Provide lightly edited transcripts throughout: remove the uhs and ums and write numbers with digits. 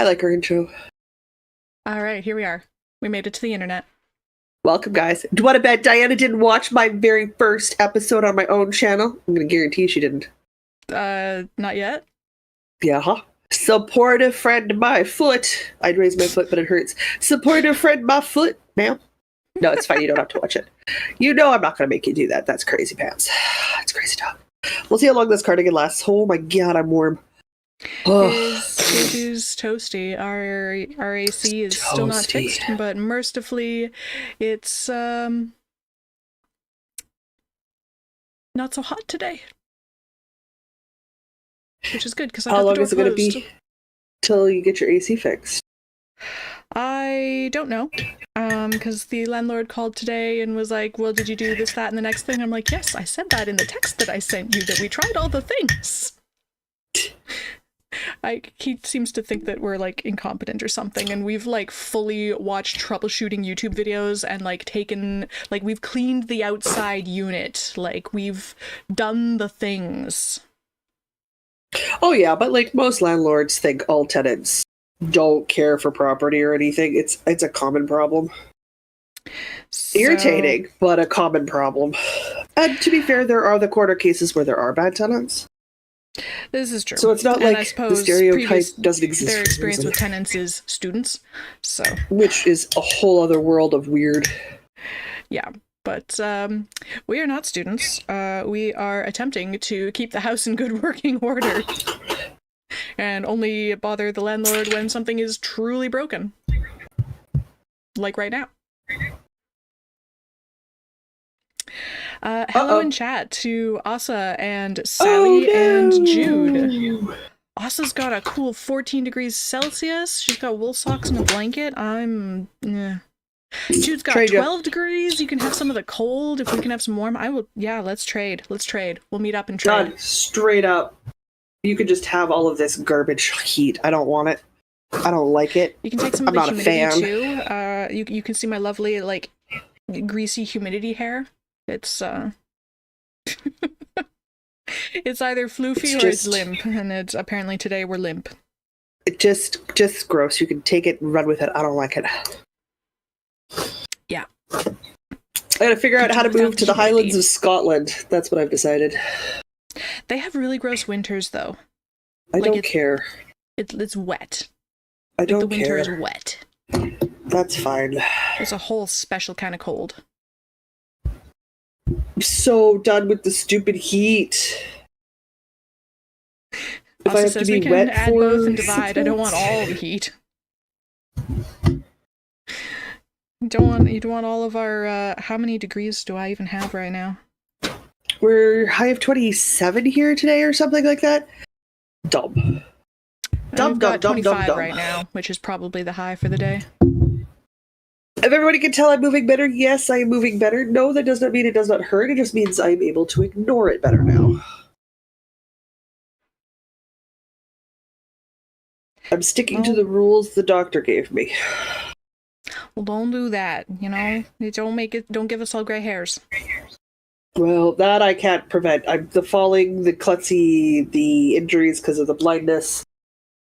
like our intro. All right, here we are. We made it to the internet. Welcome, guys. Do you want to bet Diana didn't watch my very first episode on my own channel? I'm going to guarantee she didn't. Not yet. Yeah, huh? Supportive friend my foot. I'd raise my foot, but it hurts. Supportive friend my foot, ma'am. No, it's fine. You don't have to watch it. You know I'm not going to make you do that. That's crazy pants. It's crazy talk. We'll see how long this cardigan lasts. Oh my god, I'm warm. It is toasty. Our AC is Toasty. still not fixed, but mercifully, it's not so hot today, which is good because How long is it going to be till you get your AC fixed? I don't know, because the landlord called today and was like, "Well, did you do this, that, and the next thing?" I'm like, "Yes, I said that in the text that I sent you that we tried all the things." He seems to think that we're like incompetent or something, and we've like fully watched troubleshooting YouTube videos and we've cleaned the outside unit, like we've done the things. Oh yeah, but like most landlords think all tenants don't care for property or anything. It's a common problem. Irritating, but a common problem. And to be fair, there are the corner cases where there are bad tenants. This is true. So it's not like the stereotype doesn't exist. Their experience with tenants is students, so which is a whole other world of weird. Yeah, but we are not students. We are attempting to keep the house in good working order, and only bother the landlord when something is truly broken, like right now. Hello in chat to Asa and Sally and Jude. Asa's got a cool 14 degrees Celsius. She's got wool socks and a blanket. Jude's got 12 degrees. You can have some of the cold. If we can have some warm, I will. Yeah, let's trade. Let's trade. We'll meet up and trade. God, straight up. You could just have all of this garbage heat. I don't want it. I don't like it. You can take some of the humidity too. You can see my lovely like greasy humidity hair. It's it's either floofy or it's limp, and it's apparently today we're limp. It just gross. You can take it and run with it. I don't like it. Yeah. I gotta figure out how to move to the Highlands of Scotland. That's what I've decided. They have really gross winters, though. I don't care. It's wet. I don't care. The winter is wet. That's fine. It's a whole special kind of cold. I'm so done with the stupid heat. If I have to be wet add for both and divide. I don't want all the heat. You don't want all of our how many degrees do I even have right now? We're high of 27 here today or something like that. Dumb. We've got 25 right now, which is probably the high for the day. If everybody can tell I'm moving better, yes, I am moving better. No, that does not mean it does not hurt. It just means I'm able to ignore it better now. I'm sticking to the rules the doctor gave me. Well, don't do that, you know? Don't give us all gray hairs. Well, that I can't prevent. The falling, the klutzy, the injuries because of the blindness.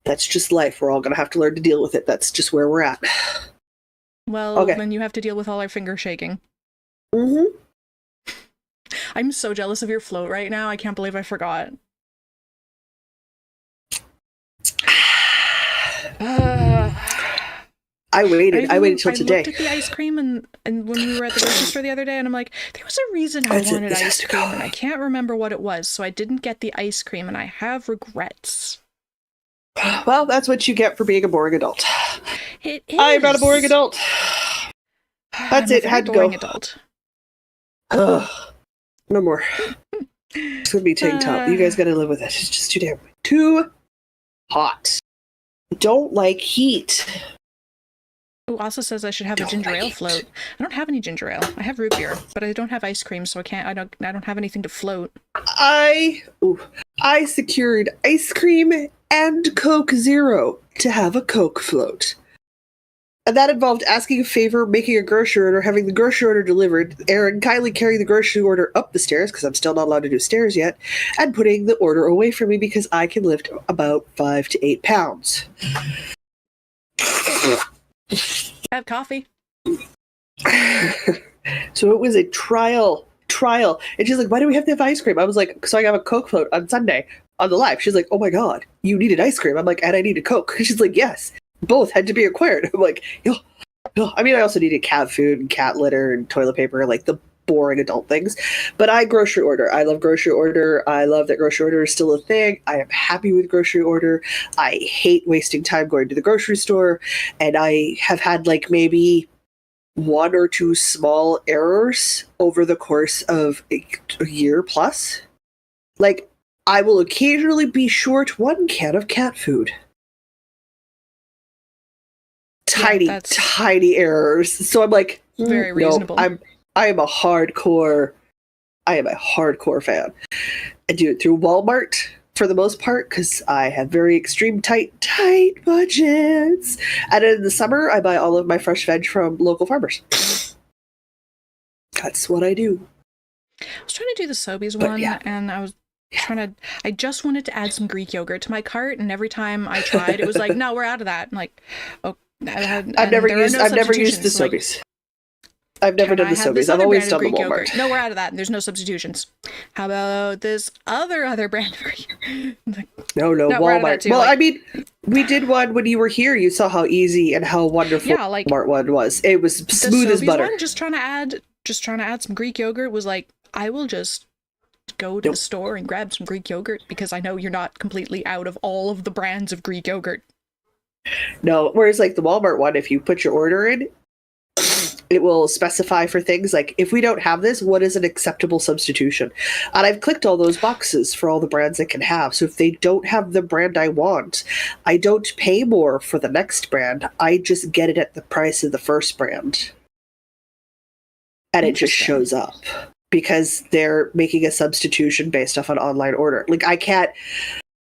That's just life. We're all going to have to learn to deal with it. That's just where we're at. Well, then you have to deal with all our finger shaking. Mm-hmm. I'm so jealous of your float right now. I can't believe I forgot. I waited till today. I looked at the ice cream and when we were at the grocery store the other day, and I'm like, there was a reason I wanted ice cream, and I can't remember what it was, so I didn't get the ice cream, and I have regrets. Well, that's what you get for being a boring adult. It is. I'm not a boring adult. That's it. Had to go. Adult. Ugh. No more. It's gonna be tank top. You guys gotta live with it. It's just too hot. I don't like heat. Oh, also says I should have a ginger ale float. I don't have any ginger ale. I have root beer, but I don't have ice cream, so I don't have anything to float. I secured ice cream and Coke Zero to have a Coke float. And that involved asking a favor, making a grocery order, having the grocery order delivered, Aaron kindly carrying the grocery order up the stairs, because I'm still not allowed to do stairs yet, and putting the order away from me because I can lift about 5 to 8 pounds. Have coffee. So it was a trial. And she's like, why do we have to have ice cream? I was like, so I have a Coke float on Sunday on the live. She's like, oh my God, you needed ice cream. I'm like, and I needed Coke. She's like, yes, both had to be acquired. I'm like, yo. I mean, I also needed cat food and cat litter and toilet paper, like the boring adult things. But I grocery order. I love grocery order. I love that grocery order is still a thing. I am happy with grocery order. I hate wasting time going to the grocery store. And I have had like maybe one or two small errors over the course of a year plus. Like, I will occasionally be short one can of cat food. Tiny errors. So I'm like, very reasonable. No, I am a hardcore fan. I do it through Walmart for the most part because I have very extreme tight budgets. And in the summer, I buy all of my fresh veg from local farmers. That's what I do. I was trying to do the Sobeys one, and I just wanted to add some Greek yogurt to my cart, and every time I tried, it was like, no, we're out of that. I'm like, oh, I've never used the Sobeys. I've never done the Sobeys. I've always done the Walmart. Yogurt. No, we're out of that. There's no substitutions. How about this other brand? No, Walmart. Well, I mean, we did one when you were here. You saw how easy and how wonderful Walmart one was. It was smooth as butter. One, just trying to add some Greek yogurt was like, I will just go to the store and grab some Greek yogurt because I know you're not completely out of all of the brands of Greek yogurt. No, whereas like the Walmart one, if you put your order in, it will specify for things like, if we don't have this, what is an acceptable substitution? And I've clicked all those boxes for all the brands it can have. So if they don't have the brand I want, I don't pay more for the next brand. I just get it at the price of the first brand. And it just shows up because they're making a substitution based off an online order. Like I can't,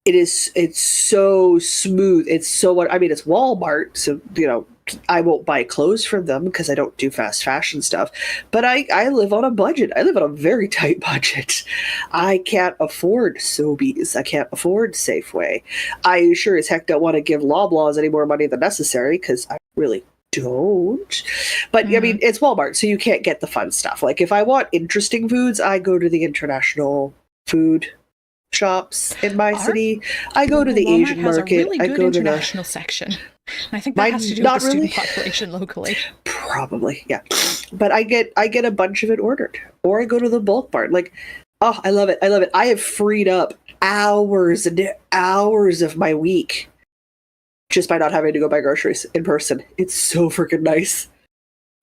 it's so smooth. It's Walmart. So, I won't buy clothes from them because I don't do fast fashion stuff, but I live on a budget. I live on a very tight budget. I can't afford Sobeys. I can't afford Safeway. I sure as heck don't want to give Loblaws any more money than necessary because I really don't. But I mean, it's Walmart, so you can't get the fun stuff. Like if I want interesting foods, I go to the international food shops in my city. I go to the Walmart Asian market. Has a really good I go to international section. I think that has to do with the student population locally. Probably, yeah. But I get a bunch of it ordered, or I go to the bulk mart. Like, oh, I love it. I have freed up hours and hours of my week just by not having to go buy groceries in person. It's so freaking nice.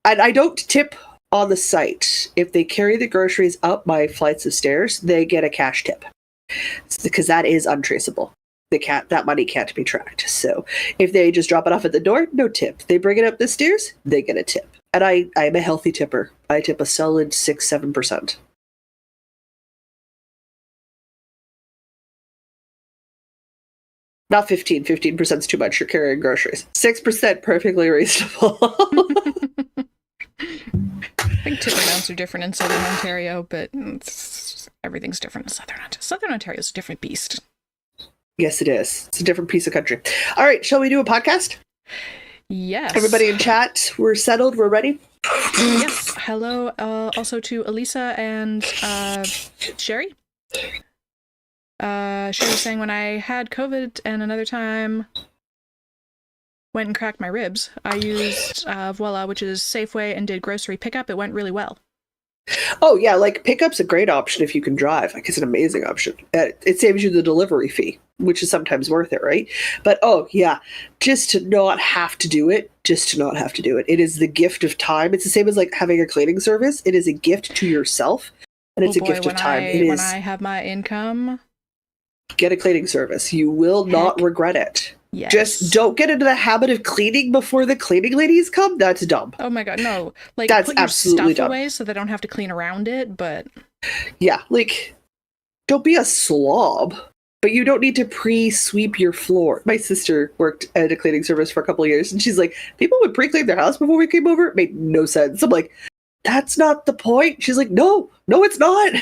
And I don't tip on the site. If they carry the groceries up my flights of stairs, they get a cash tip because that is untraceable. That money can't be tracked. So if they just drop it off at the door, no tip. They bring it up the stairs, they get a tip. And I'm a healthy tipper. I tip a solid 6-7%. Not 15. 15% is too much. You're carrying groceries. 6%, perfectly reasonable. I think tip amounts are different in Southern Ontario, but everything's different in Southern Ontario. Southern Ontario is a different beast. Yes, it is. It's a different piece of country. All right, shall we do a podcast? Yes. Everybody in chat, we're settled, we're ready? Yes. Hello also to Elisa and Sherry. Sherry was saying, when I had COVID and another time went and cracked my ribs, I used Voila, which is Safeway, and did grocery pickup. It went really well. Oh, yeah, like pickup's a great option if you can drive. Like, it's an amazing option. It saves you the delivery fee, which is sometimes worth it, right? But, oh, yeah, just to not have to do it. It is the gift of time. It's the same as, like, having a cleaning service. It is a gift to yourself, and it's a gift of time. When I have my income... Get a cleaning service. You will not regret it. Yes. Just don't get into the habit of cleaning before the cleaning ladies come. That's dumb. Oh my god, no. Like, that's put your absolutely stuff dumb. away so they don't have to clean around it, but... Yeah, like, don't be a slob. But you don't need to pre-sweep your floor. My sister worked at a cleaning service for a couple of years, and she's like, people would pre-clean their house before we came over? It made no sense. I'm like, that's not the point. She's like, no, it's not.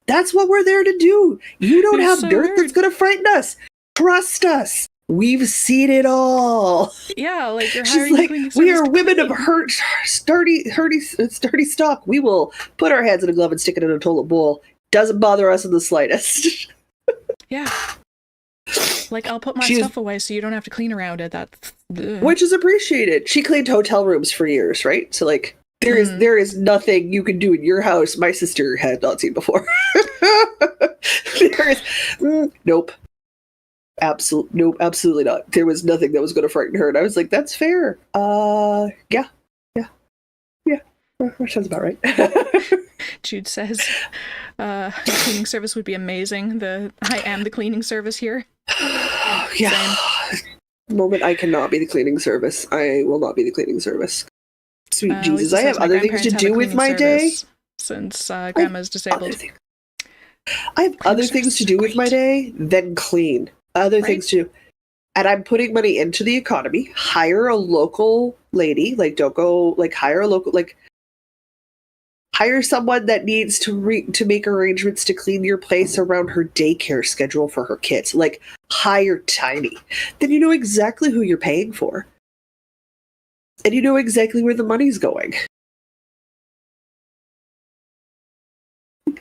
That's what we're there to do. You don't have dirt that's going to frighten us. Trust us. We've seen it all. Yeah, like you're She's hiring like, cleaning we service are to women of clean. sturdy stock. We will put our hands in a glove and stick it in a toilet bowl. Doesn't bother us in the slightest. Yeah. Like, I'll put my She's, stuff away so you don't have to clean around it. That's... Ugh. which is appreciated. She cleaned hotel rooms for years, right? So like, there is nothing you can do in your house my sister had not seen before. There is nope. Nope, absolutely not. There was nothing that was going to frighten her, and I was like, "That's fair." Yeah. That sounds about right. Jude says, cleaning service would be amazing. I am the cleaning service here. Yeah. The moment I cannot be the cleaning service, I will not be the cleaning service. Sweet Jesus, Lisa I says, have other things to do with my day. Since grandma's disabled. I have other things to do with my day than clean. Other things to do. And I'm putting money into the economy. Hire a local lady. Like, don't go, like, hire a local, like, hire someone that needs to make arrangements to clean your place around her daycare schedule for her kids. Like, hire Tiny. Then you know exactly who you're paying for. And you know exactly where the money's going.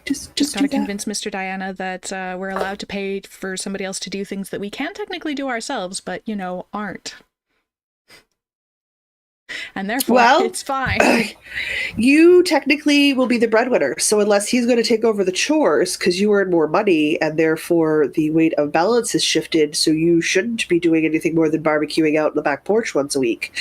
Just gotta convince Mr. Diana that we're allowed to pay for somebody else to do things that we can technically do ourselves, but, you know, aren't. And therefore, it's fine. You technically will be the breadwinner. So unless he's going to take over the chores because you earn more money and therefore the weight of balance is shifted, so you shouldn't be doing anything more than barbecuing out in the back porch once a week.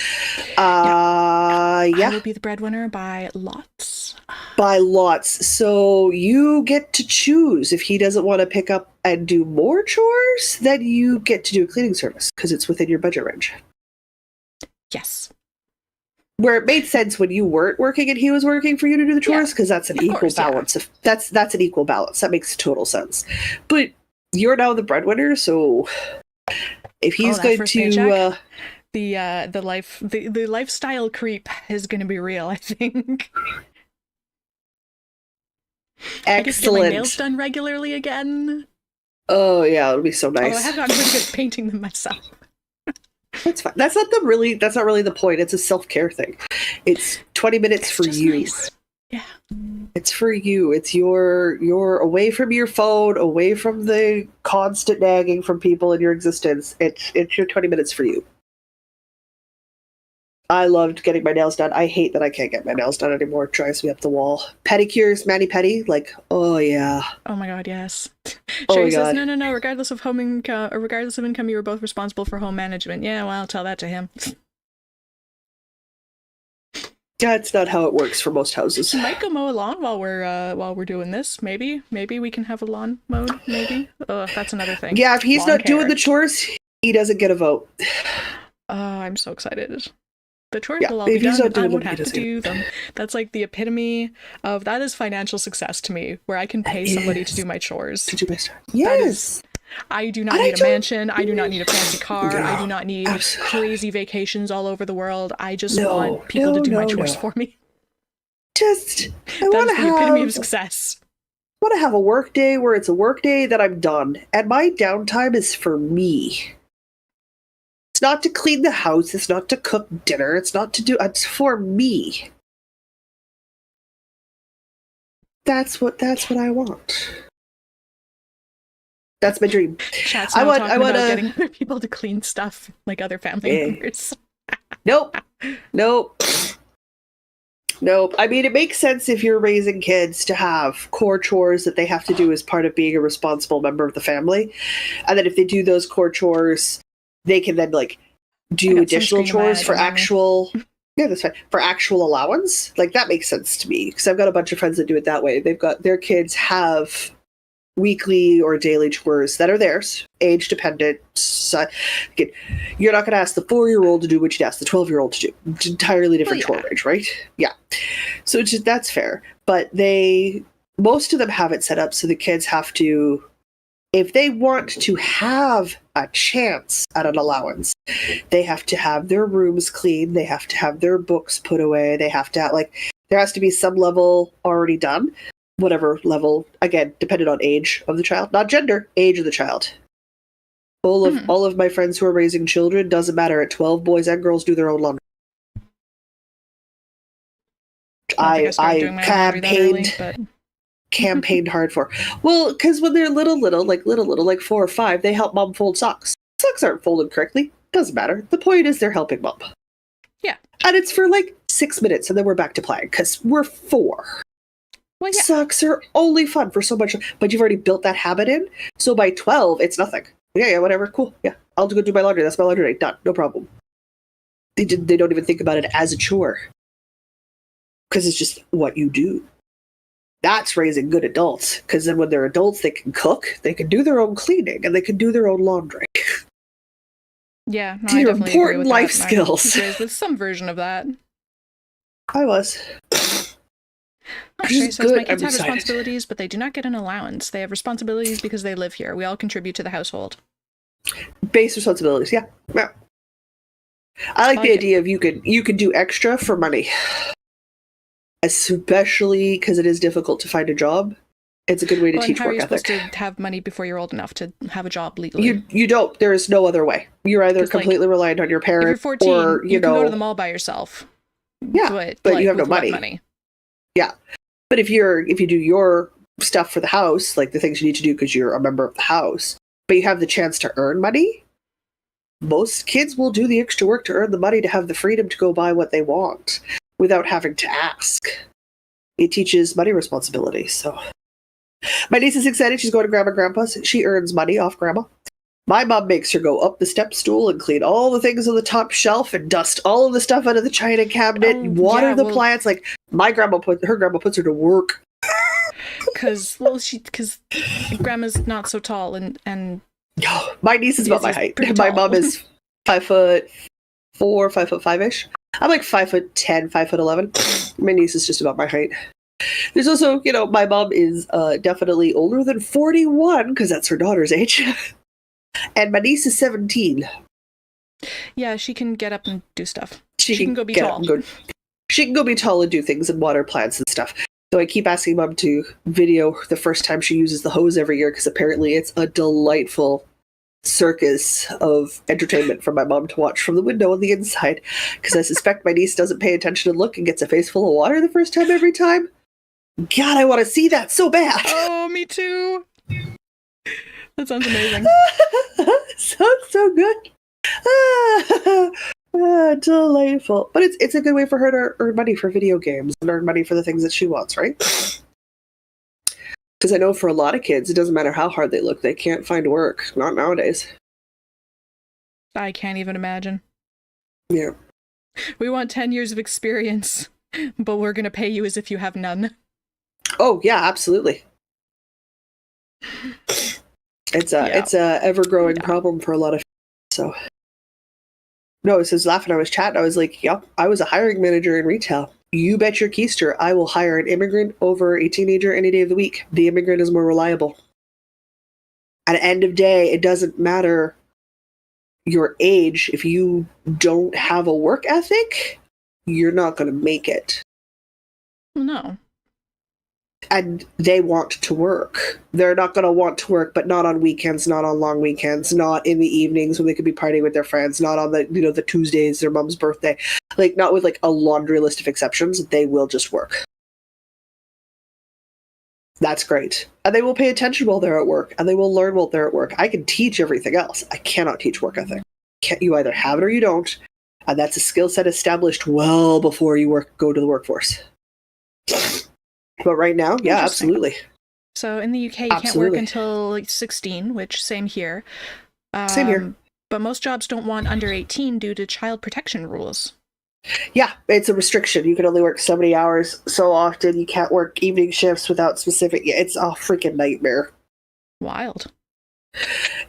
I will be the breadwinner by lots. By lots. So you get to choose. If he doesn't want to pick up and do more chores, then you get to do a cleaning service because it's within your budget range. Yes. Where it made sense when you weren't working and he was working for you to do the chores, because that's an equal balance. That's an equal balance. That makes total sense. But you're now the breadwinner, so if he's going to paycheck, the lifestyle creep is going to be real, I think. Excellent. I get to get my nails done regularly again. Oh yeah, it'll be so nice. I have gotten pretty good at painting them myself. That's fine. That's not really the point. It's a self-care thing. It's 20 minutes for you. Nice. Yeah. It's for you. It's you're away from your phone, away from the constant nagging from people in your existence. It's your 20 minutes for you. I loved getting my nails done. I hate that I can't get my nails done anymore. It drives me up the wall. Pedicures, mani-pedi, like, oh yeah. Oh my god, yes. Sherry says, no. Regardless of income, you were both responsible for home management. Yeah, well, I'll tell that to him. That's not how it works for most houses. We might go mow a lawn while we're doing this. Maybe we can have a lawn mowed. Maybe. That's another thing. Yeah, if he's not doing the chores, he doesn't get a vote. I'm so excited. The chores will all be done, and I won't have to do them. That's like the epitome of, that is financial success to me, where I can pay somebody to do my chores. Yes. I do not need a mansion. I do not need a fancy car. I do not need crazy vacations all over the world. I just want people to do my chores for me. That's the epitome of success. I want to have a work day where it's a work day that I'm done, and my downtime is for me. It's not to clean the house. It's not to cook dinner. It's for me. That's what I want. That's my dream. Chat's I want about getting other people to clean stuff like other family members. Nope. I mean, it makes sense if you're raising kids to have core chores that they have to do as part of being a responsible member of the family. And then if they do those core chores, they can then like do additional chores for actual that's fine, for actual allowance. Like, that makes sense to me, because I've got a bunch of friends that do it that way. They've got their kids have weekly or daily chores that are theirs, age dependent. So, again, you're not going to ask the 4-year-old to do what you'd ask the 12-year-old to do. It's entirely different chore range, right? Yeah. So that's fair. But most of them have it set up so the kids have to, if they want to have a chance at an allowance, they have to have their rooms clean. They have to have their books put away. They have to have, there has to be some level already done. Whatever level, again, dependent on age of the child. Not gender, age of the child. All of my friends who are raising children, doesn't matter. At 12, boys and girls do their own laundry. I started doing my own laundry that early, but campaigned hard for. Well, because when they're little, like 4 or 5, they help mom fold socks. Socks aren't folded correctly. Doesn't matter. The point is they're helping mom. Yeah. And it's for like 6 minutes, and then we're back to playing because we're 4. well, yeah. Socks are only fun for so much, but you've already built that habit in. So by 12, it's nothing. Yeah, whatever. Cool. Yeah, I'll go do my laundry. That's my laundry day. Done. No problem. They don't even think about it as a chore because it's just what you do. That's raising good adults, because then when they're adults, they can cook, they can do their own cleaning, and they can do their own laundry. Yeah, no, These I are definitely important agree with life that. skills. I was raised with some version of that. I was. Okay, is so good. my kids I'm have excited. responsibilities, but they do not get an allowance. They have responsibilities because they live here. We all contribute to the household. Base responsibilities, yeah. I like the idea of you could do extra for money. Especially because it is difficult to find a job. It's a good way to teach how are work you ethic. supposed to have money before you're old enough to have a job legally? You don't. There is no other way. You're either 'Cause, completely reliant on your if you're parent 14, or, you can go to the mall by yourself. Yeah, but you have no with what money. Yeah. But if you do your stuff for the house, like the things you need to do because you're a member of the house, but you have the chance to earn money, most kids will do the extra work to earn the money to have the freedom to go buy what they want without having to ask. It teaches money responsibility. So my niece is excited. She's going to grandma and grandpa's. She earns money off grandma. My mom makes her go up the step stool and clean all the things on the top shelf and dust all of the stuff out of the china cabinet and water the plants. Like her grandma puts her to work. Because grandma's not so tall and my niece is about my height. My mom is 5'4", 5'5" I'm like 5'10", 5'11". My niece is just about my height. There's also, my mom is definitely older than 41 because that's her daughter's age. And my niece is 17. Yeah, she can get up and do stuff. She can go be get up tall. and go- She can go be tall and do things and water plants and stuff. So I keep asking mom to video the first time she uses the hose every year because apparently it's a delightful circus of entertainment for my mom to watch from the window on the inside. Because I suspect my niece doesn't pay attention and look and gets a face full of water the first time every time. God, I want to see that so bad. Oh, me too. That sounds amazing. Sounds so good. Delightful. But it's a good way for her to earn money for video games and earn money for the things that she wants, right? Because I know for a lot of kids, it doesn't matter how hard they look, they can't find work. Not nowadays. I can't even imagine. Yeah. We want 10 years of experience, but we're going to pay you as if you have none. Oh, yeah, absolutely. It's a ever-growing problem for a lot of so. No, I was laughing. I was chatting. I was like, yep, I was a hiring manager in retail. You bet your keister I will hire an immigrant over a teenager any day of the week. The immigrant is more reliable. At the end of day, it doesn't matter your age. If you don't have a work ethic, you're not going to make it. No. And they want to work. They're not going to want to work, but not on weekends, not on long weekends, not in the evenings when they could be partying with their friends, not on the Tuesdays, their mom's birthday. Like, not with like a laundry list of exceptions. They will just work. That's great. And they will pay attention while they're at work, and they will learn while they're at work. I can teach everything else. I cannot teach work ethic. You either have it or you don't. And that's a skill set established well before you go to the workforce. But right now, yeah, absolutely. So in the UK, you can't work until like 16, which same here. Same here. But most jobs don't want under 18 due to child protection rules. Yeah, it's a restriction. You can only work so many hours so often. You can't work evening shifts without specific. Yeah, it's a freaking nightmare. Wild.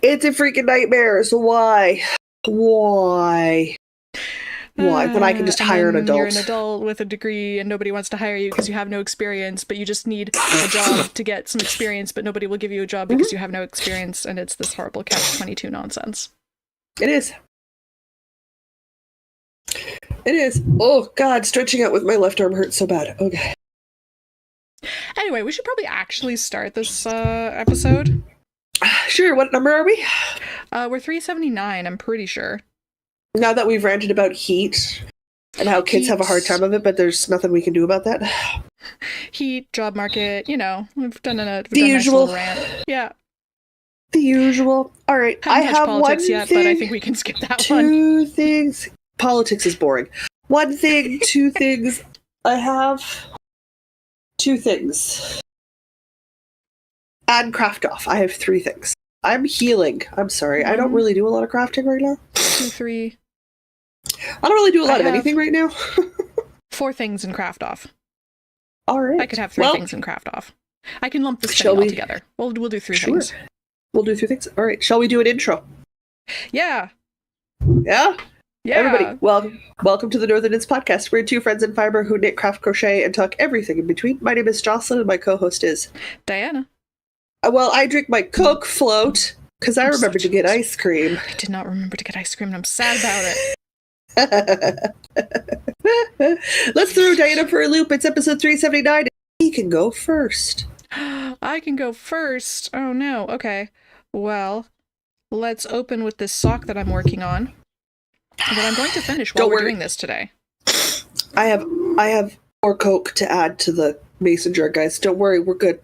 It's a freaking nightmare. So why? Why? When I can just hire an adult? You're an adult with a degree and nobody wants to hire you because you have no experience, but you just need a job to get some experience, but nobody will give you a job because you have no experience, and it's this horrible catch-22 nonsense. It is. It is. Oh, God, stretching out with my left arm hurts so bad. Okay. Anyway, we should probably actually start this episode. Sure, what number are we? We're 379, I'm pretty sure. Now that we've ranted about heat and how kids have a hard time of it, but there's nothing we can do about that. Heat, job market, we've done a usual. nice little rant. Yeah. The usual. All right, I Haven't touched have politics one yet, thing, but I think we can skip that one. two things. Politics is boring. One thing, two things. I have two things. Add craft off. I have three things. I'm healing. I'm sorry. I don't really do a lot of crafting right now. 2, 3. I don't really do a lot of anything right now. 4 things in craft off. All right. I could have 3 things in craft off. I can lump this thing all together. We'll do 3 things. We'll do 3 things. All right. Shall we do an intro? Yeah. Yeah? Yeah. Everybody, welcome to the Northern Knits Podcast. We're 2 friends in fiber who knit, craft, crochet, and talk everything in between. My name is Jocelyn, and my co-host is Diana. Well, I drink my Coke float because I remembered to get ice cream. I did not remember to get ice cream, and I'm sad about it. Let's throw Diana for a loop. It's episode 379. He can go first. I can go first. Oh no. Okay. Well, let's open with this sock that I'm working on. That I'm going to finish while we're doing this today. I have more Coke to add to the mason jar, guys. Don't worry, we're good.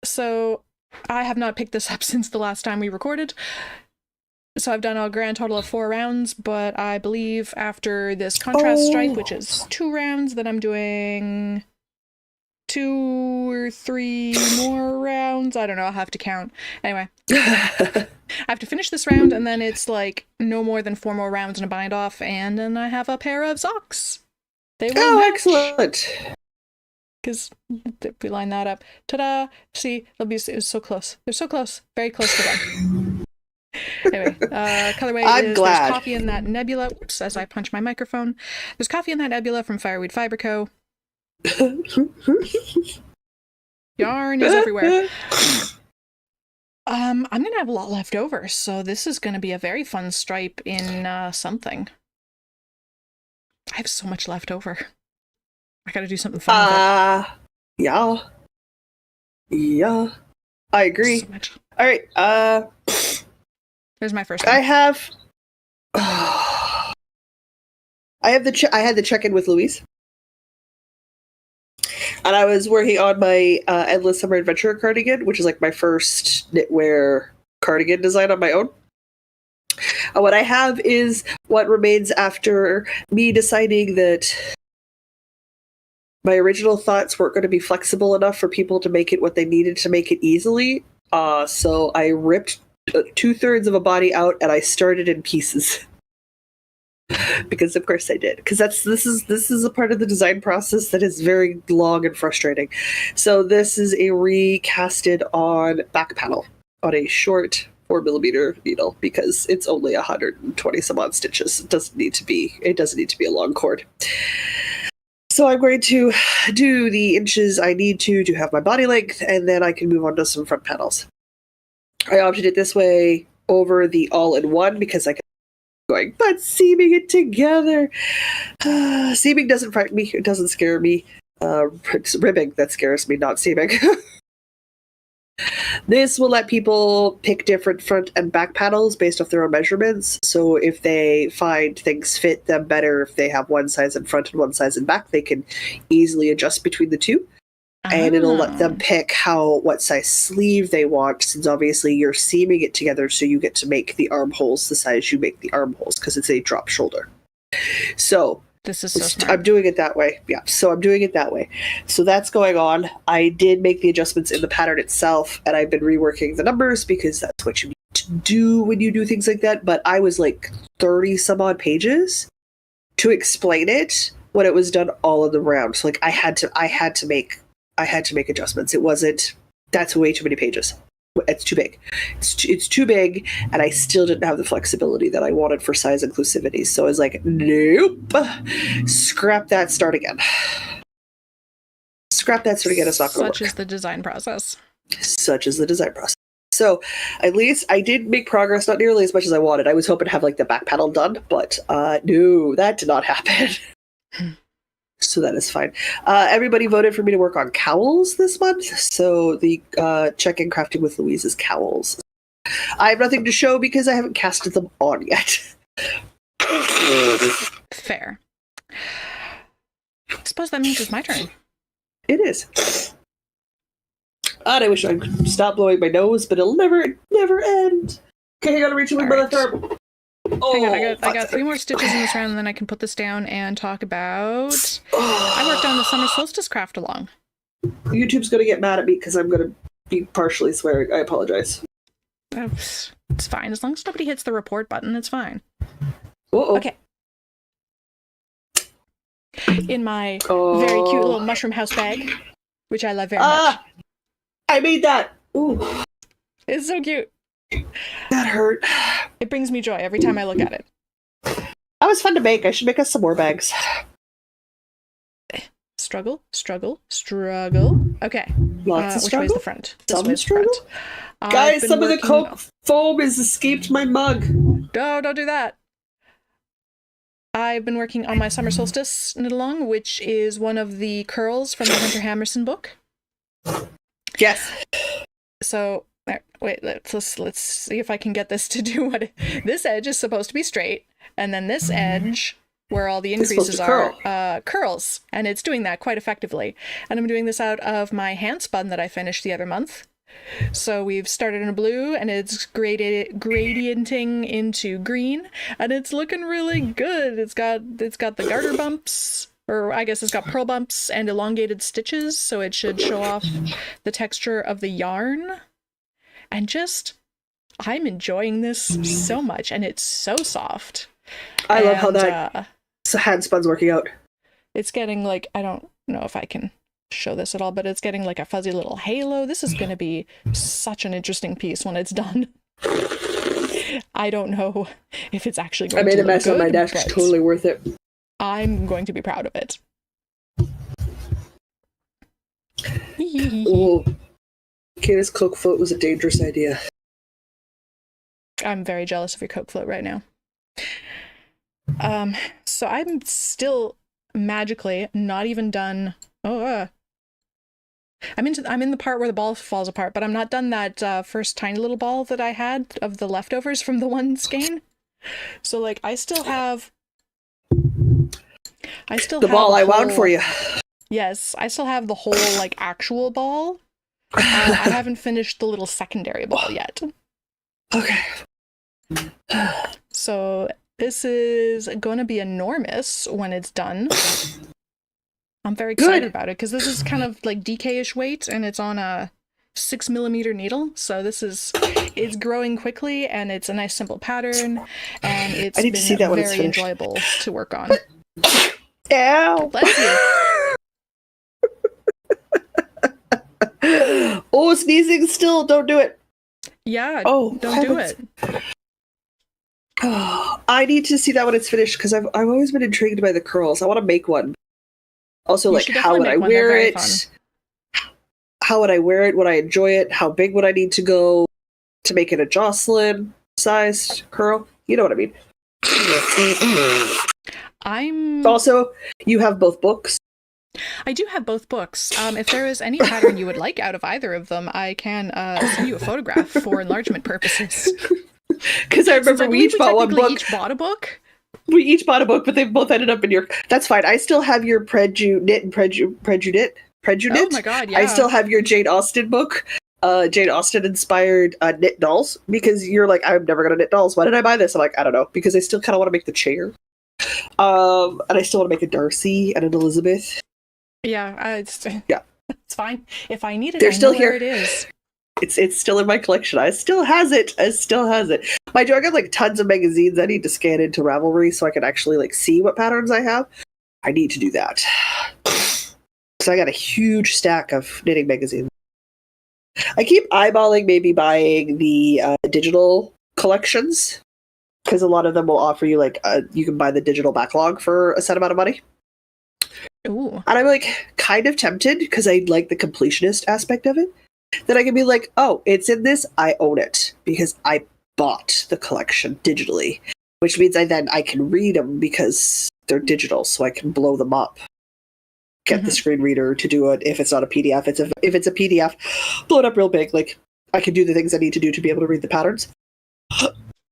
So, I have not picked this up since the last time we recorded. So I've done a grand total of 4 rounds, but I believe after this contrast stripe, which is 2 rounds, that I'm doing 2 or 3 more rounds. I don't know, I'll have to count. Anyway. I have to finish this round, and then it's like no more than 4 more rounds and a bind off, and then I have a pair of socks. They will match. Excellent. Because if we line that up, ta-da! See, it was so close. They're so close. Very close to them. Anyway, colorway there's coffee in that nebula. Oops, as I punch my microphone. There's coffee in that nebula from Fireweed Fiber Co. Yarn is everywhere. I'm gonna have a lot left over, so this is gonna be a very fun stripe in something. I have so much left over. I gotta do something fun with it. Yeah. I agree. So much. All right. There's my first one. I had the check-in with Louise. And I was working on my Endless Summer Adventure cardigan, which is like my first knitwear cardigan design on my own. What I have is what remains after me deciding that my original thoughts weren't going to be flexible enough for people to make it what they needed to make it easily. So I ripped 2/3 of a body out and I started in pieces. Because of course I did. Because this is a part of the design process that is very long and frustrating. So this is a recasted on back panel on a short 4mm needle because it's only 120 some odd stitches. It doesn't need to be a long cord. So I'm going to do the inches I need to have my body length, and then I can move on to some front panels. I opted it this way over the all-in-one because I can going, but seaming it together. Seaming doesn't frighten me. It doesn't scare me. It's ribbing that scares me, not seaming. This will let people pick different front and back panels based off their own measurements. So if they find things fit them better, if they have one size in front and one size in back, they can easily adjust between the two. And it'll let them pick what size sleeve they want, since obviously you're seaming it together, so you get to make the armholes the size you make the armholes, because it's a drop shoulder. So this is so smart. I'm doing it that way. Yeah, so I'm doing it that way. So that's going on. I did make the adjustments in the pattern itself, and I've been reworking the numbers because that's what you need to do when you do things like that. But I was like 30 some odd pages to explain it when it was done all in the round. So like I had to make adjustments. That's way too many pages. It's too big. It's too big, and I still didn't have the flexibility that I wanted for size inclusivity. So I was like, nope, scrap that, start again. It's not going to work. Such is the design process. So at least I did make progress, not nearly as much as I wanted. I was hoping to have like the back panel done, but no, that did not happen. So that is fine. Everybody voted for me to work on cowls this month. So the check-in crafting with Louise is cowls. I have nothing to show because I haven't casted them on yet. Fair. I suppose that means it's my turn. It is. And I wish I could stop blowing my nose, but it'll never end. Okay, I gotta reach my mother third. Oh, hang on, I got 3 more stitches in this round, and then I can put this down and talk about... I worked on the summer solstice craft along. YouTube's gonna get mad at me because I'm gonna be partially swearing. I apologize. It's fine. As long as nobody hits the report button, it's fine. Uh-oh. Okay. In my very cute little mushroom house bag, which I love very much. I made that. Ooh. It's so cute. That hurt. It brings me joy every time I look at it. That was fun to make. I should make us some more bags. Struggle, struggle, struggle. Okay. Lots of which struggle. way's the front? This Some way's the struggle. front. Guys, some of the Coke foam has escaped my mug. No, don't do that. I've been working on my summer solstice knit along, which is one of the curls from the Hunter Hammerson book. Yes. So, wait, let's see if I can get this to do what this edge is supposed to be straight, and then this edge, where all the increases are, curls, and it's doing that quite effectively. And I'm doing this out of my hand spun that I finished the other month. So we've started in a blue, and it's gradienting into green, and it's looking really good. It's got the garter bumps, or I guess it's got purl bumps and elongated stitches, so it should show off the texture of the yarn. And just, I'm enjoying this so much, and it's so soft. I love how that hand spun's working out. It's getting like, I don't know if I can show this at all, but it's getting like a fuzzy little halo. This is going to be such an interesting piece when it's done. I don't know if it's actually going to I made look a mess good, on my desk. It's totally worth it. I'm going to be proud of it. Ooh. Kata's Coke float was a dangerous idea. I'm very jealous of your Coke float right now. So I'm still magically not even done. I'm in the part where the ball falls apart, but I'm not done that first tiny little ball that I had of the leftovers from the one skein. So like I still have the ball I wound for you. Yes, I still have the whole like actual ball. I haven't finished the little secondary ball yet. Okay. So this is going to be enormous when it's done. I'm very excited about it because this is kind of like DK-ish weight, and it's on a 6mm needle. So it's growing quickly, and it's a nice simple pattern, and it's been very enjoyable to work on. Ow! Bless you. Oh, sneezing still. Don't do it. Yeah. Oh, don't do it. Oh, I need to see that when it's finished because I've always been intrigued by the curls. I want to make one. Also, like, how would I wear it? How would I wear it? Would I enjoy it? How big would I need to go to make it a Jocelyn sized curl? You know what I mean. Also, you have both books. I do have both books. If there is any pattern you would like out of either of them, I can send you a photograph for enlargement purposes. Because I remember we each bought one book. Each bought a book. We each bought a book, but they both ended up in your. That's fine. I still have your Preju Knit and Preju Knit. Oh my god! Yeah. I still have your Jane Austen book. Jane Austen inspired knit dolls because you're like, I'm never gonna knit dolls. Why did I buy this? I'm like, I don't know, because I still kind of want to make the chair. And I still want to make a Darcy and an Elizabeth. Yeah, it's fine. If I need it, they're still here. Where it is. It's still in my collection. I still has it. Mind you, I got like tons of magazines I need to scan into Ravelry so I can actually like see what patterns I have. I need to do that. So I got a huge stack of knitting magazines. I keep eyeballing maybe buying the digital collections because a lot of them will offer you like you can buy the digital backlog for a set amount of money. Ooh. And I'm like kind of tempted because I like the completionist aspect of it. That I can be like, oh, it's in this, I own it because I bought the collection digitally, which means I can read them because they're digital, so I can blow them up. Get the screen reader to do it if it's not a PDF. If it's a PDF, blow it up real big. Like I can do the things I need to do to be able to read the patterns.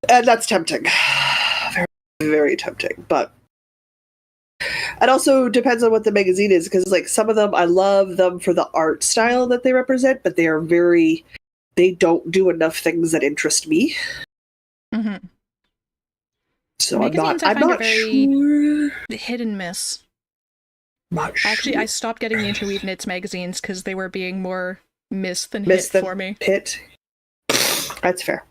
And that's tempting. Very, very tempting. But it also depends on what the magazine is, because like some of them, I love them for the art style that they represent, but they don't do enough things that interest me. Mm-hmm. So magazines, I'm not very sure. hit and miss. Not sure. Actually, I stopped getting the Interweave Knits magazines because they were being more miss than Miss hit the for me. Hit. That's fair.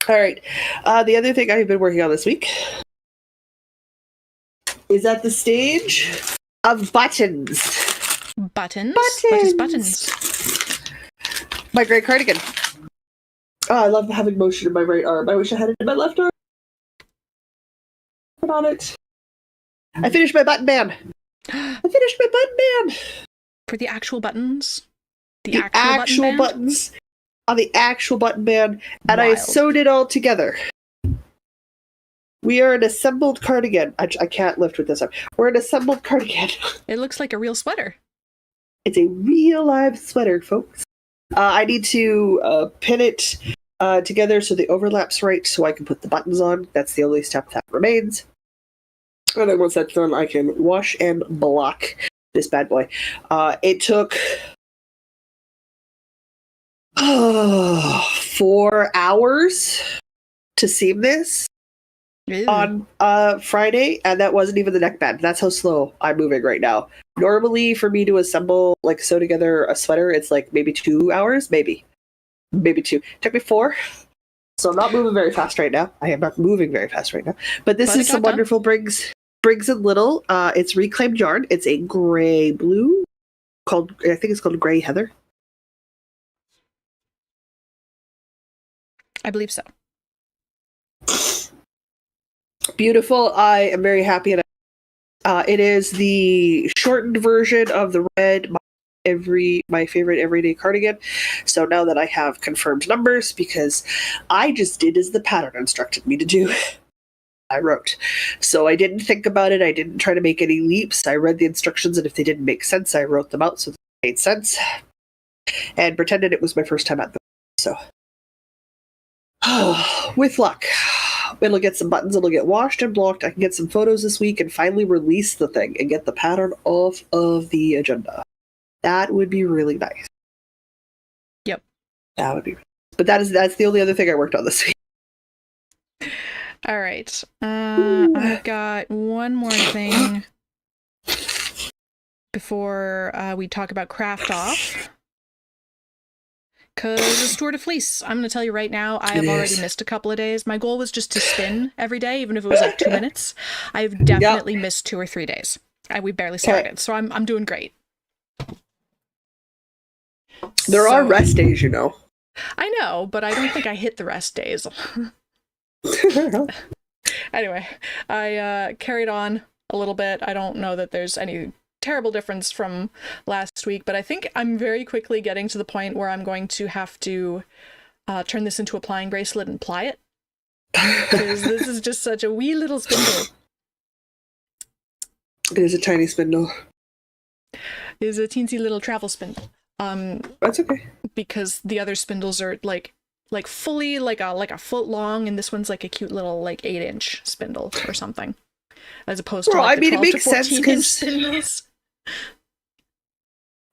All right. The other thing I've been working on this week is at the stage of buttons. Buttons? What is buttons? My gray cardigan. Oh, I love having motion in my right arm. I wish I had it in my left arm. Put on it. I finished my button band. For the actual buttons? The actual buttons on the actual button band, and Wild. I sewed it all together. We are an assembled cardigan. I can't lift with this arm. We're an assembled cardigan. It looks like a real sweater. It's a real live sweater, folks. I need to pin it together so the overlap's right so I can put the buttons on. That's the only step that remains. And then once that's done, I can wash and block this bad boy. It took 4 hours to seam this Ew. on Friday, and that wasn't even the neckband. That's how slow I'm moving right now. Normally, for me to assemble, like sew together a sweater, it's like maybe 2 hours, maybe 2. Took me 4, so I'm not moving very fast right now. I am not moving very fast right now. But this is some wonderful Briggs and Little. It's reclaimed yarn. It's a gray blue, I think it's called Gray Heather. I believe so. Beautiful. I am very happy. It is the shortened version of the red, my favorite everyday cardigan. So now that I have confirmed numbers, because I just did as the pattern instructed me to do, I wrote. So I didn't think about it. I didn't try to make any leaps. I read the instructions, and if they didn't make sense, I wrote them out so they made sense, and pretended it was my first time at them. So, with luck, it'll get some buttons, it'll get washed and blocked. I can get some photos this week and finally release the thing and get the pattern off of the agenda. That would be really nice. Yep. That would be. But that's the only other thing I worked on this week. All right. I've got one more thing before we talk about Craft Off. Because it's Tour de Fleece. I'm going to tell you right now, I have already missed a couple of days. My goal was just to spin every day, even if it was like 2 minutes. I've definitely missed 2 or 3 days. We barely started, so I'm doing great. There are rest days, you know. I know, but I don't think I hit the rest days. Anyway, I carried on a little bit. I don't know that there's any terrible difference from last week, but I think I'm very quickly getting to the point where I'm going to have to turn this into a plying bracelet and ply it, because this is just such a wee little spindle. It is a tiny spindle. It is a teensy little travel spindle. That's okay. Because the other spindles are like fully like a foot long, and this one's like a cute little like 8-inch spindle or something, as opposed to like the 12 to 14-inch spindles.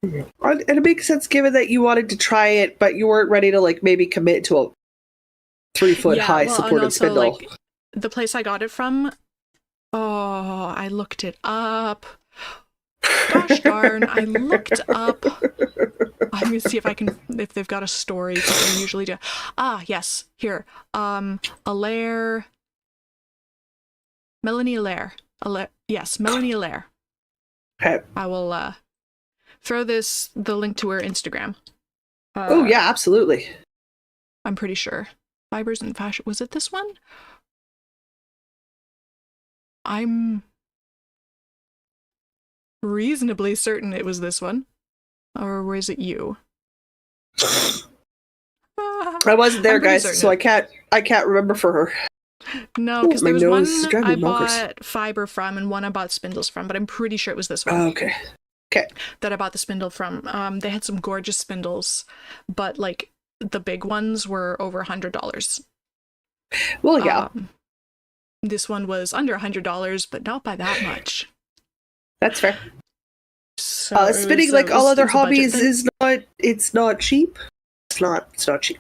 And it makes sense given that you wanted to try it, but you weren't ready to like maybe commit to a 3-foot high supported spindle. Like, the place I got it from, I looked it up. Gosh darn, I looked up. I'm gonna see if they've got a story, because they usually do. Yes, here. Allaire. Melanie Allaire. Yes, Melanie Allaire. Okay. I will throw the link to her Instagram. Oh yeah, absolutely. I'm pretty sure. Fibers and Fashion. Was it this one? I'm reasonably certain it was this one. Or was it you? I wasn't there, guys, so I can't remember for her. No, because there was one I bonkers. bought fiber from and one I bought spindles from, but I'm pretty sure it was this one. Okay. That I bought the spindle from. They had some gorgeous spindles, but like the big ones were over $100. Well, yeah, This one was under $100, but not by that much. that's fair. So Spinning, like all other hobbies, it's not cheap. It's not cheap.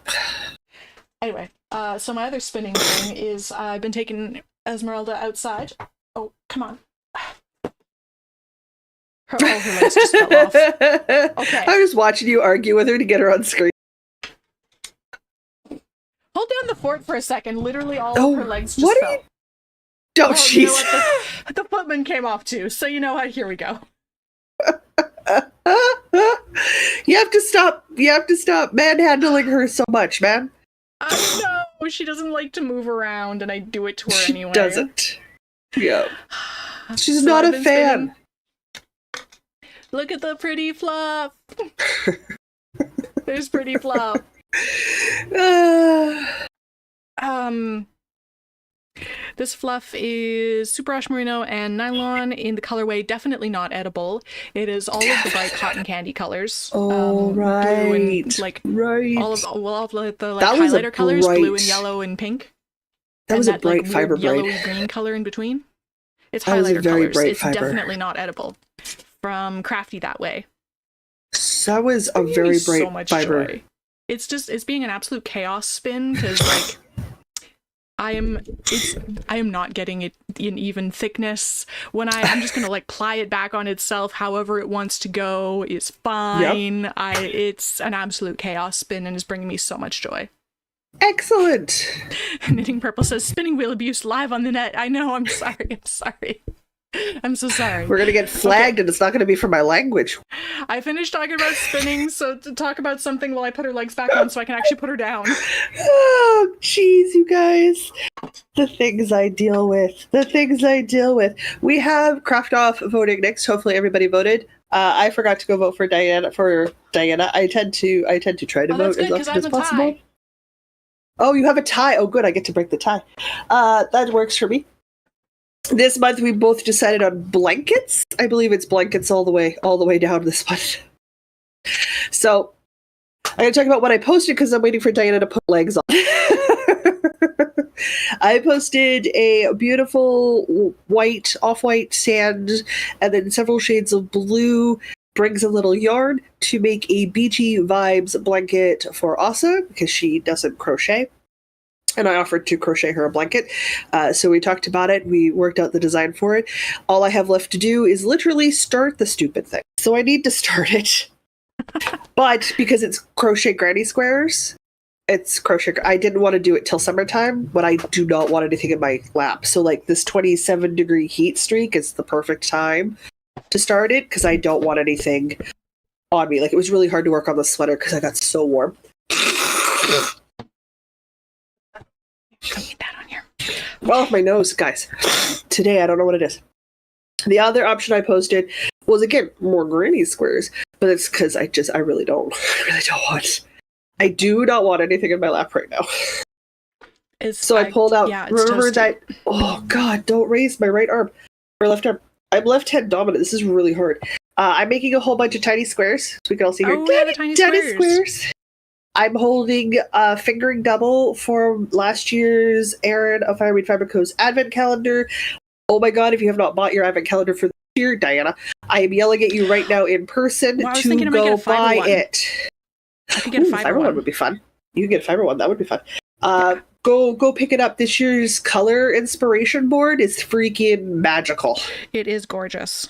Anyway, so my other spinning thing is I've been taking Esmeralda outside. Oh, come on. Her legs just fell off. Okay. I'm just watching you argue with her to get her on screen. Hold down the fort for a second. Literally all of her legs just fell. Oh, Oh, jeez. you know what? The footman came off too, so you know what? Here we go. You have to stop manhandling her so much, man. I know she doesn't like to move around, and I do it to her She anyway. doesn't. Yeah. She's So not I've a been fan. spinning. Look at the pretty fluff. There's pretty fluff. This fluff is super wash merino and nylon in the colorway definitely not edible. It is all of the bright cotton candy colors. Oh, right. Blue and, like, right. all of the like, That was a highlighter colors, blue and bright- yellow and pink. That was and a bright like, fiber weird braid. yellowy green color in between. It's That was a highlighter very colors. bright It's fiber. definitely not edible. From Crafty That Way. That was a Giving very me bright so much fiber. joy. It's being an absolute chaos spin because like I am not getting it in even thickness. When I'm just gonna like ply it back on itself however it wants to go is fine. It's an absolute chaos spin and is bringing me so much joy. Excellent. Knitting Purple says spinning wheel abuse live on the net. I know, I'm sorry. I'm so sorry. We're going to get flagged and it's not going to be for my language. I finished talking about spinning, so to talk about something while I put her legs back on so I can actually put her down. Oh, jeez, you guys. The things I deal with. We have Craft Off voting next. Hopefully everybody voted. I forgot to go vote for Diana. I tend to try to vote That's as good, 'cause often I as have a possible. tie. Oh, you have a tie. Oh, good. I get to break the tie. That works for me. This month we both decided on blankets. I believe it's blankets all the way down this month. So I'm going to talk about what I posted because I'm waiting for Diana to put legs on. I posted a beautiful white, off-white sand and then several shades of blue. Brings a little yarn to make a beachy vibes blanket for Asa because she doesn't crochet. And I offered to crochet her a blanket. So we talked about it. We worked out the design for it. All I have left to do is literally start the stupid thing. So I need to start it. But because it's crochet granny squares, it's crochet. I didn't want to do it till summertime, but I do not want anything in my lap. So like this 27-degree heat streak is the perfect time to start it because I don't want anything on me. Like it was really hard to work on the sweater because I got so warm. Get that on here. Well, my nose, guys. Today, I don't know what it is. The other option I posted was, again, more granny squares, but it's because I really don't want. I do not want anything in my lap right now. So I pulled out, remember that, oh God, don't raise my right arm, or left arm. I'm left hand dominant. This is really hard. I'm making a whole bunch of tiny squares, so we can all see here. Oh, yeah, the tiny squares. I'm holding a fingering double from last year's Erin of Fireweed Fiber Co.'s advent calendar. Oh my God, if you have not bought your advent calendar for this year, Diana, I am yelling at you right now in person to go buy it. I could get a fiber one. Would be fun. You can get a fiber one. That would be fun. Go pick it up. This year's color inspiration board is freaking magical. It is gorgeous.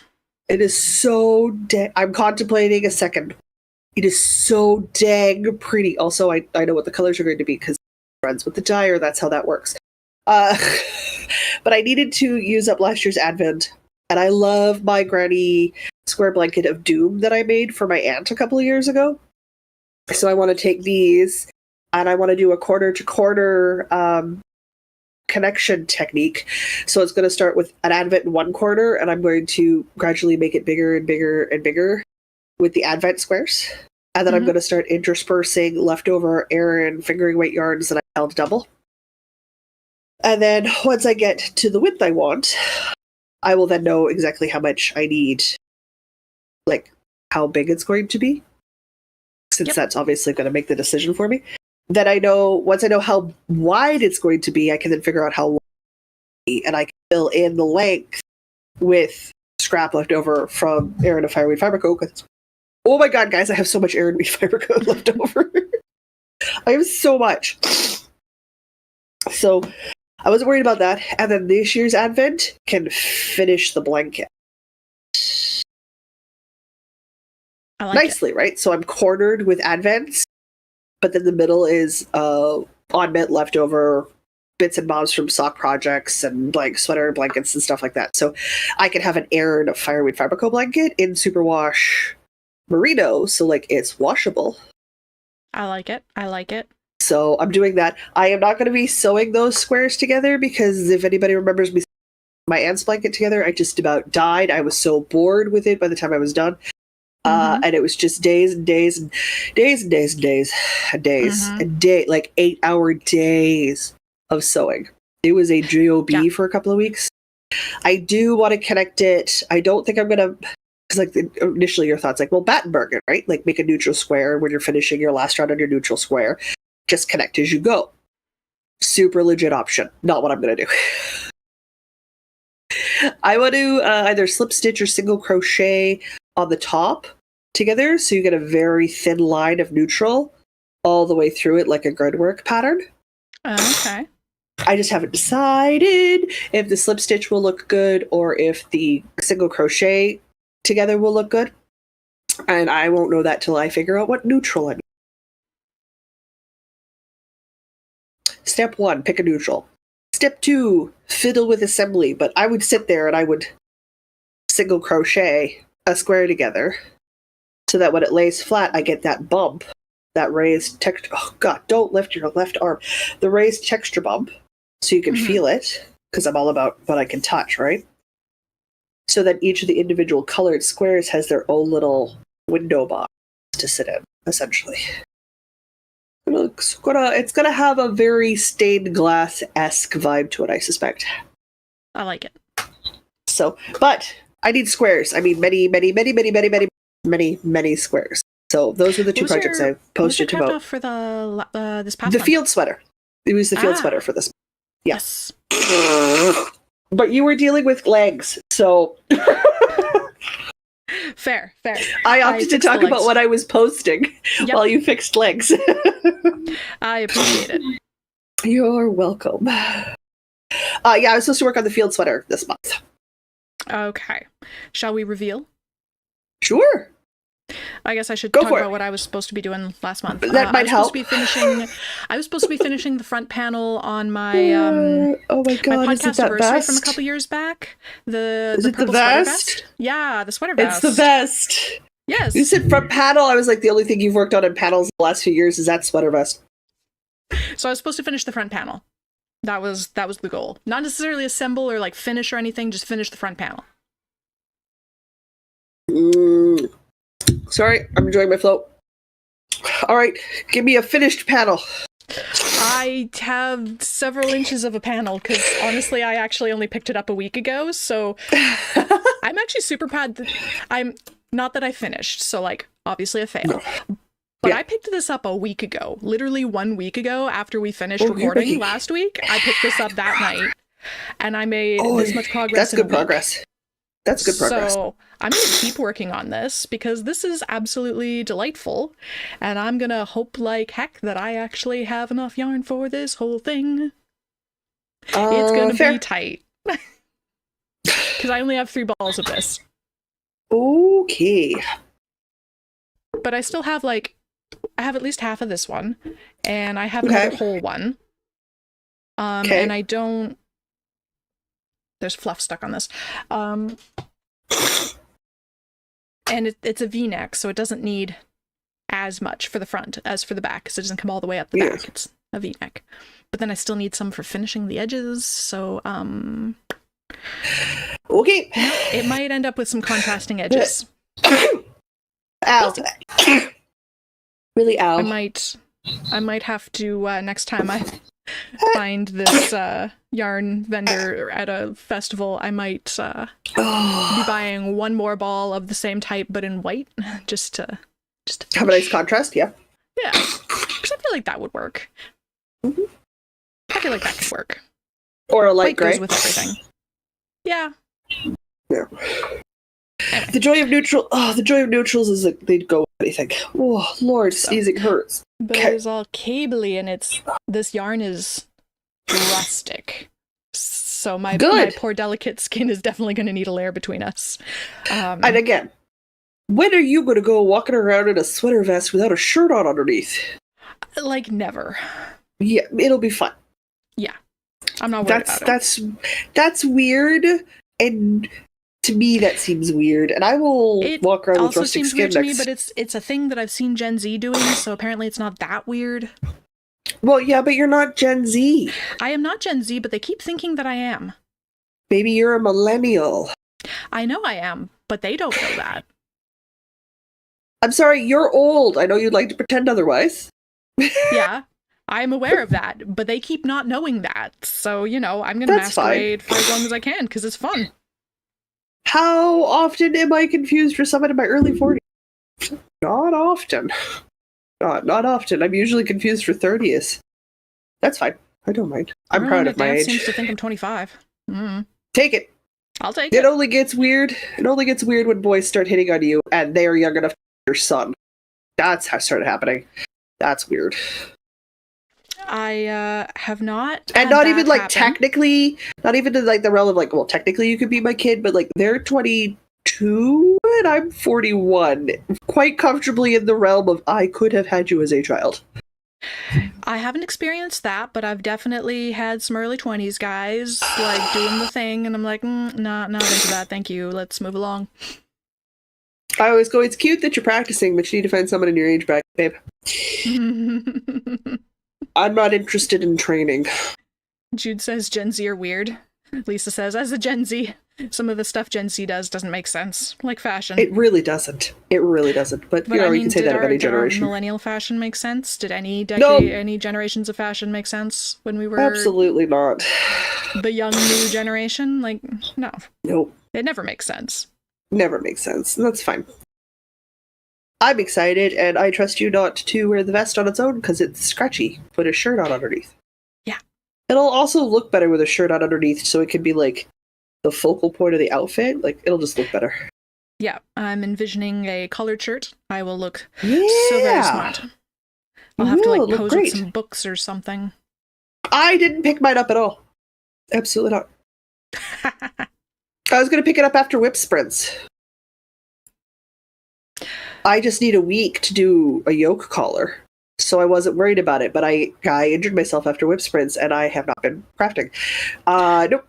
It is so I'm contemplating a second. It is so dang pretty. Also, I know what the colors are going to be because I'm friends with the dyer. That's how that works. But I needed to use up last year's advent. And I love my granny square blanket of doom that I made for my aunt a couple of years ago. So I want to take these and I want to do a corner to corner connection technique. So it's going to start with an advent in one corner and I'm going to gradually make it bigger and bigger and bigger with the advent squares. And then I'm going to start interspersing leftover Erin fingering weight yarns that I held double. And then once I get to the width I want, I will then know exactly how much I need, like how big it's going to be. Since that's obviously going to make the decision for me. then I know, once I know how wide it's going to be, I can then figure out how wide it will be, and I can fill in the length with scrap left over from Aran of Fireweed Fiber Coat. Oh my god, guys, I have so much Aran Weed Fiber Coat left over. I have so much. So I wasn't worried about that. And then this year's Advent can finish the blanket. I like Nicely, right? So I'm cornered with Advents, but then the middle is on-mint leftover bits and bobs from sock projects and like sweater blankets and stuff like that. So I can have an Aran of Fireweed Fiber Coat blanket in Superwash Merino, so like it's washable. I like it. I like it. So I'm doing that. I am not going to be sewing those squares together because if anybody remembers me my aunt's blanket together, I just about died. I was so bored with it by the time I was done. And it was just days and days and days and days and days and days and like 8-hour days of sewing. It was a job for a couple of weeks. I do want to connect it. I don't think I'm going to, because like initially your thoughts like, well, Battenberg it, right? Like make a neutral square when you're finishing your last round on your neutral square. Just connect as you go. Super legit option. Not what I'm going to do. I want to either slip stitch or single crochet on the top together, so you get a very thin line of neutral all the way through it like a gridwork pattern. Okay. I just haven't decided if the slip stitch will look good or if the single crochet together will look good. And I won't know that till I figure out what neutral I need. Step 1, pick a neutral. Step 2, fiddle with assembly, but I would sit there and I would single crochet a square together so that when it lays flat, I get that bump, that raised texture. Oh god, don't lift your left arm. The raised texture bump so you can feel it, because I'm all about what I can touch, right? So that each of the individual colored squares has their own little window box to sit in, essentially. It's gonna have a very stained glass-esque vibe to it, I suspect. I like it. So, but I need squares. I mean, many squares. So those are the two projects I posted to vote. Off for the this past The one? field sweater. It was the field sweater for this. Yeah. Yes. But you were dealing with legs, so Fair. I opted to talk about what I was posting while you fixed legs. I appreciate it. You're welcome. Yeah, I was supposed to work on the field sweater this month. Okay. Shall we reveal? Sure. I guess I should talk about what I was supposed to be doing last month. That might help. I was supposed to be finishing the front panel on my oh my god, my is it podcast that anniversary vest? from a couple years back. Is the it the purple sweater vest? Yeah, the sweater vest. It's the vest. Yes. You said front panel. I was like, the only thing you've worked on in panels the last few years is that sweater vest. So I was supposed to finish the front panel. That was the goal. Not necessarily assemble or like finish or anything, just finish the front panel. Sorry, I'm enjoying my float. All right, give me a finished panel. I have several inches of a panel because honestly, I actually only picked it up a week ago. So I'm actually super proud that I'm not that I finished. So like, obviously a fail. No. But I picked this up a week ago, literally 1 week ago after we finished recording last week. I picked this up that night and I made this much progress. That's good progress. That's good progress. So I'm going to keep working on this because this is absolutely delightful. And I'm going to hope like heck that I actually have enough yarn for this whole thing. It's going to be tight. Because I only have 3 balls of this. Okay. But I still have like, I have at least half of this one. And I have another whole one. And I don't... There's fluff stuck on this. And it's a V-neck, so it doesn't need as much for the front as for the back, because it doesn't come all the way up the back. It's a V-neck. But then I still need some for finishing the edges, so okay. It might end up with some contrasting edges. Ow. Really ow. I might have to next time I find this yarn vendor at a festival, I might be buying 1 more ball of the same type but in white, just to have a nice contrast. Yeah, because I feel like that would work. Mhm. I feel like that could work. Or a light White gray. goes with everything. Yeah. Yeah. Anyway. The joy of neutral. Oh, the joy of neutrals is that they'd go with anything. Oh, Lord, So. sneezing hurts. But Okay. it is all cabley, and this yarn is rustic. So my poor delicate skin is definitely going to need a layer between us. And again, when are you going to go walking around in a sweater vest without a shirt on underneath? Like never. Yeah, it'll be fun. Yeah, I'm not worried about it. That's weird, and to me that seems weird. And I will walk around with rustic skin. It also seems weird to me, but it's a thing that I've seen Gen Z doing, so apparently it's not that weird. Well, yeah, but you're not Gen Z. I am not Gen Z, but they keep thinking that I am. Maybe you're a millennial. I know I am, but they don't know that. I'm sorry, you're old. I know you'd like to pretend otherwise. Yeah, I'm aware of that, but they keep not knowing that. So, I'm going to masquerade for as long as I can, because it's fun. How often am I confused for someone in my early 40s? Not often. Not often. I'm usually confused for 30s. That's fine. I don't mind. I'm proud of my age. Seems to think I'm 25. Take it. I'll take it. It only gets weird. It only gets weird when boys start hitting on you and they are young enough to your son. That's how it started happening. That's weird. I have not, and not even like technically, not even in like the realm of like, well, technically you could be my kid, but like they're 22 and I'm 41, quite comfortably in the realm of I could have had you as a child. I haven't experienced that, but I've definitely had some early 20s guys like doing the thing, and I'm like, not into that. Thank you. Let's move along. I always go, it's cute that you're practicing, but you need to find someone in your age bracket, babe. I'm not interested in training. Jude says Gen Z are weird. Lisa says, as a Gen Z, some of the stuff Gen Z doesn't make sense, like fashion. It really doesn't. It really doesn't. But you know, you can say that of any generation. Did millennial fashion make sense? Did any decade, any generations of fashion make sense when we were... Absolutely not. The young new generation? Like, no. Nope. It never makes sense. Never makes sense. That's fine. I'm excited, and I trust you not to wear the vest on its own because it's scratchy. Put a shirt on underneath. Yeah. It'll also look better with a shirt on underneath, so it can be like the focal point of the outfit. Like, it'll just look better. Yeah, I'm envisioning a collared shirt. I will look so very smart. I'll have to like pose with some books or something. I didn't pick mine up at all. Absolutely not. I was going to pick it up after whip sprints. I just need a week to do a yoke collar, so I wasn't worried about it. But I injured myself after whip sprints, and I have not been crafting. Nope.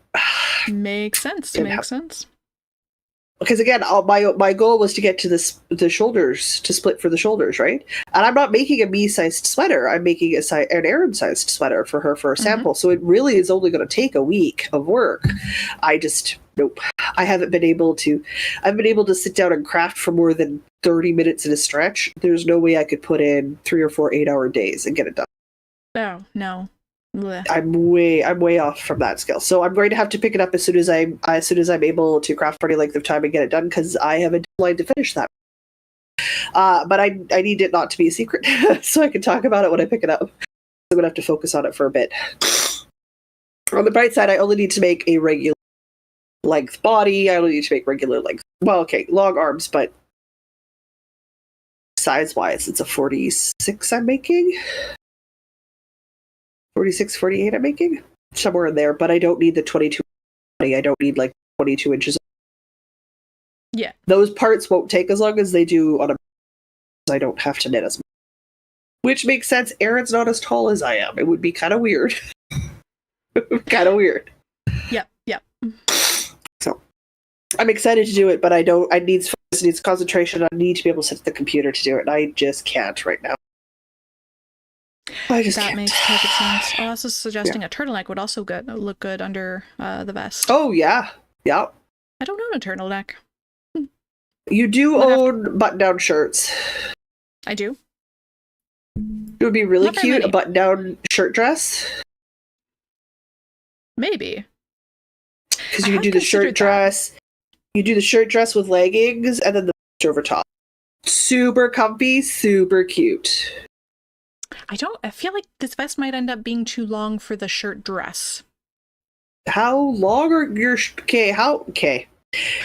Makes sense. Makes sense. Because again, my goal was to get to the shoulders, to split for the shoulders, right? And I'm not making a me-sized sweater. I'm making an Erin-sized sweater for her for a sample. So it really is only going to take a week of work. Nope. I haven't been able to. I've been able to sit down and craft for more than 30 minutes in a stretch. There's no way I could put in 3 or 4 8-hour days and get it done. Oh, no. Blech. I'm way off from that skill. So I'm going to have to pick it up as soon as I'm able to craft for any length of time and get it done, because I have a deadline to finish that. But I need it not to be a secret, so I can talk about it when I pick it up. I'm gonna have to focus on it for a bit. On the bright side, I only need to make a regular length body. I only need to make regular length. Well, okay, long arms, but size-wise, it's a 46 I'm making. 46, 48 I'm making? Somewhere in there, but I don't need the 22. I don't need like 22 inches. Yeah. Those parts won't take as long as they do on a... I don't have to knit as much. Which makes sense. Erin's not as tall as I am. It would be kind of weird. Kind of weird. Yep. So, I'm excited to do it, but I need focus, it needs concentration. I need to be able to sit at the computer to do it, and I just can't right now. That makes perfect sense. I was also suggesting a turtleneck would also look good under the vest. Oh, yeah. Yeah. I don't own a turtleneck. You do own button-down shirts. I do. It would be really cute, a button-down shirt dress. Maybe. Because you do the shirt dress. You do the shirt dress with leggings, and then the vest over top. Super comfy, super cute. I feel like this vest might end up being too long for the shirt dress. How long are your okay?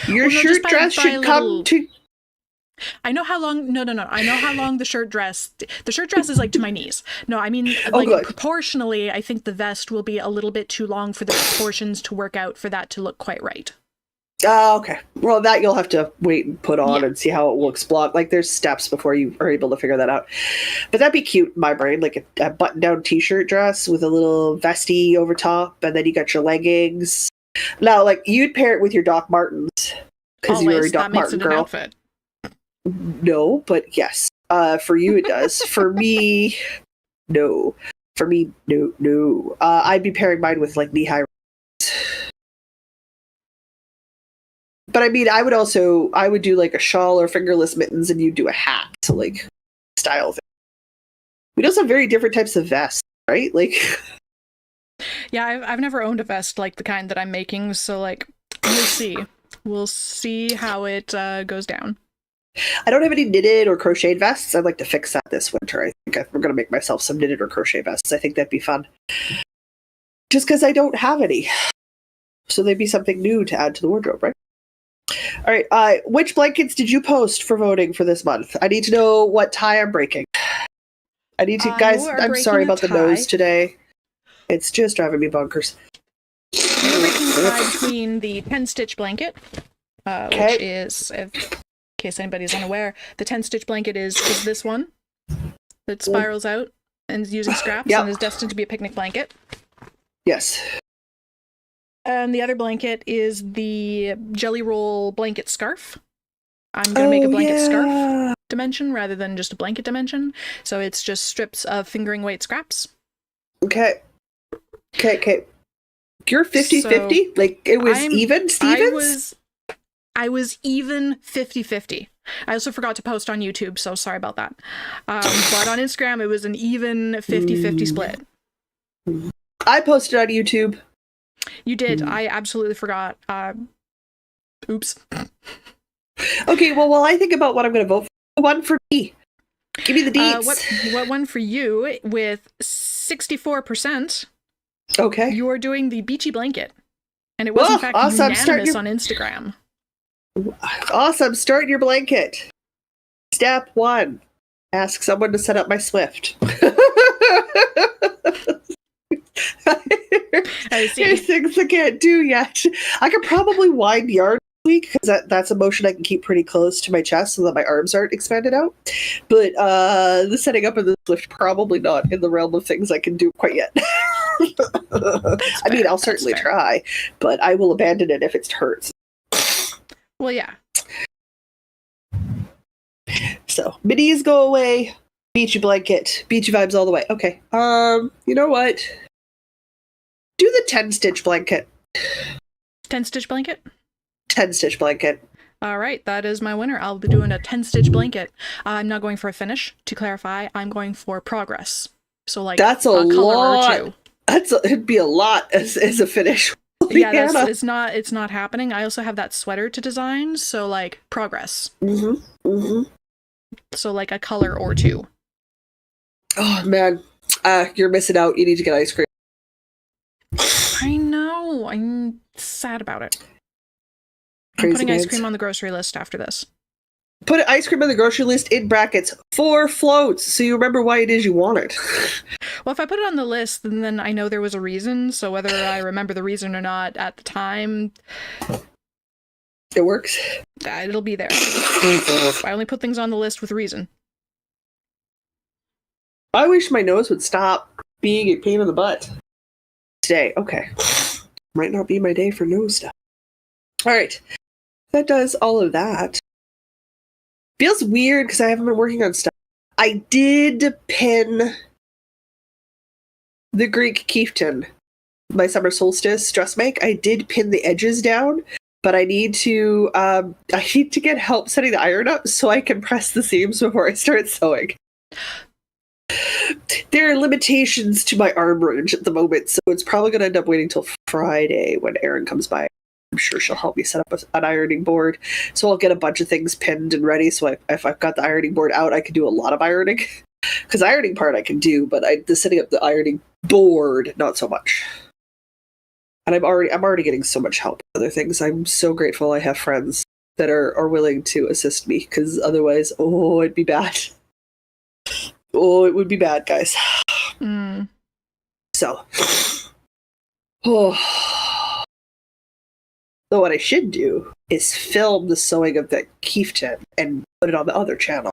Your Well, no, shirt just by dress a should come little- to. I know how long. No. I know how long the shirt dress. The shirt dress is like to my knees. No, I mean like good. proportionally. I think the vest will be a little bit too long for the proportions to work out for that to look quite right. Okay. Well, that you'll have to wait and put on Yeah. and see how it looks. Block like there's steps before you are able to figure that out. But that'd be cute in my brain, like a button-down t-shirt dress with a little vesty over top, and then you got your leggings. Now, like you'd pair it with your Doc Martens because you're a Always, Doc that makes Marten it an girl. outfit. No, but yes. For you it does. For me, no. For me, no. I'd be pairing mine with like knee-high. But I mean, I would do like a shawl or fingerless mittens, and you'd do a hat. So like style thing. We also have very different types of vests, right? Like, Yeah, I've never owned a vest like the kind that I'm making, so like we'll see. We'll see how it goes down. I don't have any knitted or crocheted vests. I'd like to fix that this winter. I think I'm going to make myself some knitted or crochet vests. I think that'd be fun. Just because I don't have any. So they'd be something new to add to the wardrobe, right? All right. Which blankets did you post for voting for this month? I need to know what tie I'm breaking. I need to, guys. You are I'm breaking sorry a about the tie. nose today. It's just driving me bonkers. You're breaking the tie between the 10-stitch blanket, Okay. which is, in case anybody's unaware, the 10-stitch blanket is this one that spirals out and is using scraps Yep. and is destined to be a picnic blanket. Yes. And the other blanket is the Jelly Roll blanket scarf. I'm going to make a blanket scarf dimension rather than just a blanket dimension. So it's just strips of fingering weight scraps. Okay. You're 50-50? Like, it was even, Stevens? I was even 50-50. I also forgot to post on YouTube, so sorry about that. But on Instagram, it was an even 50-50 split. I posted on YouTube. You did. I absolutely forgot. Oops. Okay, well, while I think about what I'm going to vote for, one for me. Give me the deets. What one for you with 64%? Okay. You're doing the beachy blanket. And it was, in fact, awesome. unanimous on Instagram. Awesome. Start your blanket. Step 1. Ask someone to set up my Swift. I see. There's things I can't do yet. I could probably wind yarn this week because that's a motion I can keep pretty close to my chest so that my arms aren't expanded out. But the setting up of the Swift, probably not in the realm of things I can do quite yet. I mean, I'll certainly try, but I will abandon it if it hurts. Well, yeah. So, minis go away. Beachy blanket. Beachy vibes all the way. Okay. You know what? Do the 10-stitch blanket. 10-stitch blanket? 10-stitch blanket. All right, that is my winner. I'll be doing a 10-stitch blanket. I'm not going for a finish. To clarify, I'm going for progress. So, like, that's a color lot. or two. It'd be a lot as a finish. Yeah, it's not happening. I also have that sweater to design, so like progress. So like a color or two. Oh man, you're missing out. You need to get ice cream. I know. I'm sad about it. Crazy I'm putting ice kids. cream on the grocery list after this. Put ice cream on the grocery list in brackets 4 floats, so you remember why it is you want it. Well, if I put it on the list, then I know there was a reason. So whether I remember the reason or not at the time, it works. It'll be there. I only put things on the list with reason. I wish my nose would stop being a pain in the butt. Today, okay. Might not be my day for nose stuff. All right. That does all of that. Feels weird because I haven't been working on stuff. I did pin the Greek Chieftain, my summer solstice dress make. I did pin the edges down, but I need to get help setting the iron up so I can press the seams before I start sewing. There are limitations to my arm range at the moment, so it's probably going to end up waiting till Friday when Erin comes by. I'm sure she'll help me set up an ironing board. So I'll get a bunch of things pinned and ready, so if I've got the ironing board out, I can do a lot of ironing. Because ironing part I can do, but the setting up the ironing board, not so much. And I'm already getting so much help with other things. I'm so grateful I have friends that are willing to assist me, because otherwise, it'd be bad. Oh, it would be bad, guys. So, so what I should do is film the sewing of that chieftain and put it on the other channel,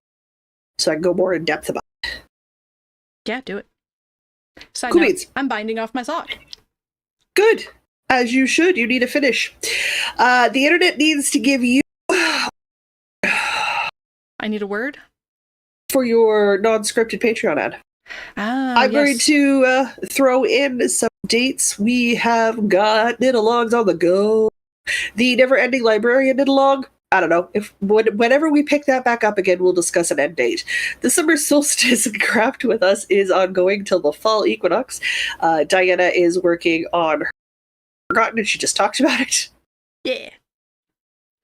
so I can go more in depth about it. Yeah, do it. Side Cool note, beans. I'm binding off my sock. Good. As you should. You need to finish. The internet needs to give you I need a word? for your non-scripted Patreon ad. I'm going to throw in some dates. We have got knit-alongs on the go. The Never-Ending Librarian knit-along. I don't know. Whenever we pick that back up again, we'll discuss an end date. The Summer Solstice Craft with Us is ongoing till the fall equinox. Diana is working on her Forgotten, and she just talked about it. Yeah.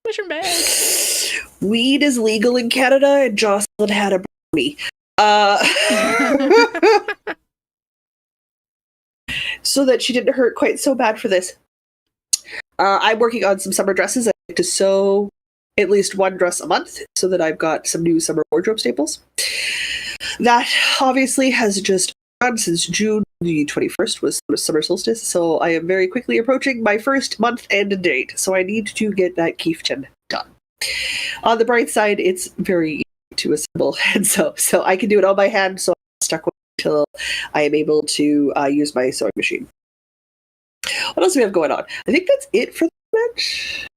Mushroom bag. Weed is legal in Canada, and Jocelyn had a brownie. So that she didn't hurt quite so bad for this. I'm working on some summer dresses. I like to sew at least one dress a month so that I've got some new summer wardrobe staples. That obviously has just run since June the 21st was summer solstice, so I am very quickly approaching my first month and date, so I need to get that chieftain done. On the bright side, it's very easy to assemble, and so I can do it all by hand, so I'm stuck with it until I am able to use my sewing machine. What else do we have going on? I think that's it for the match.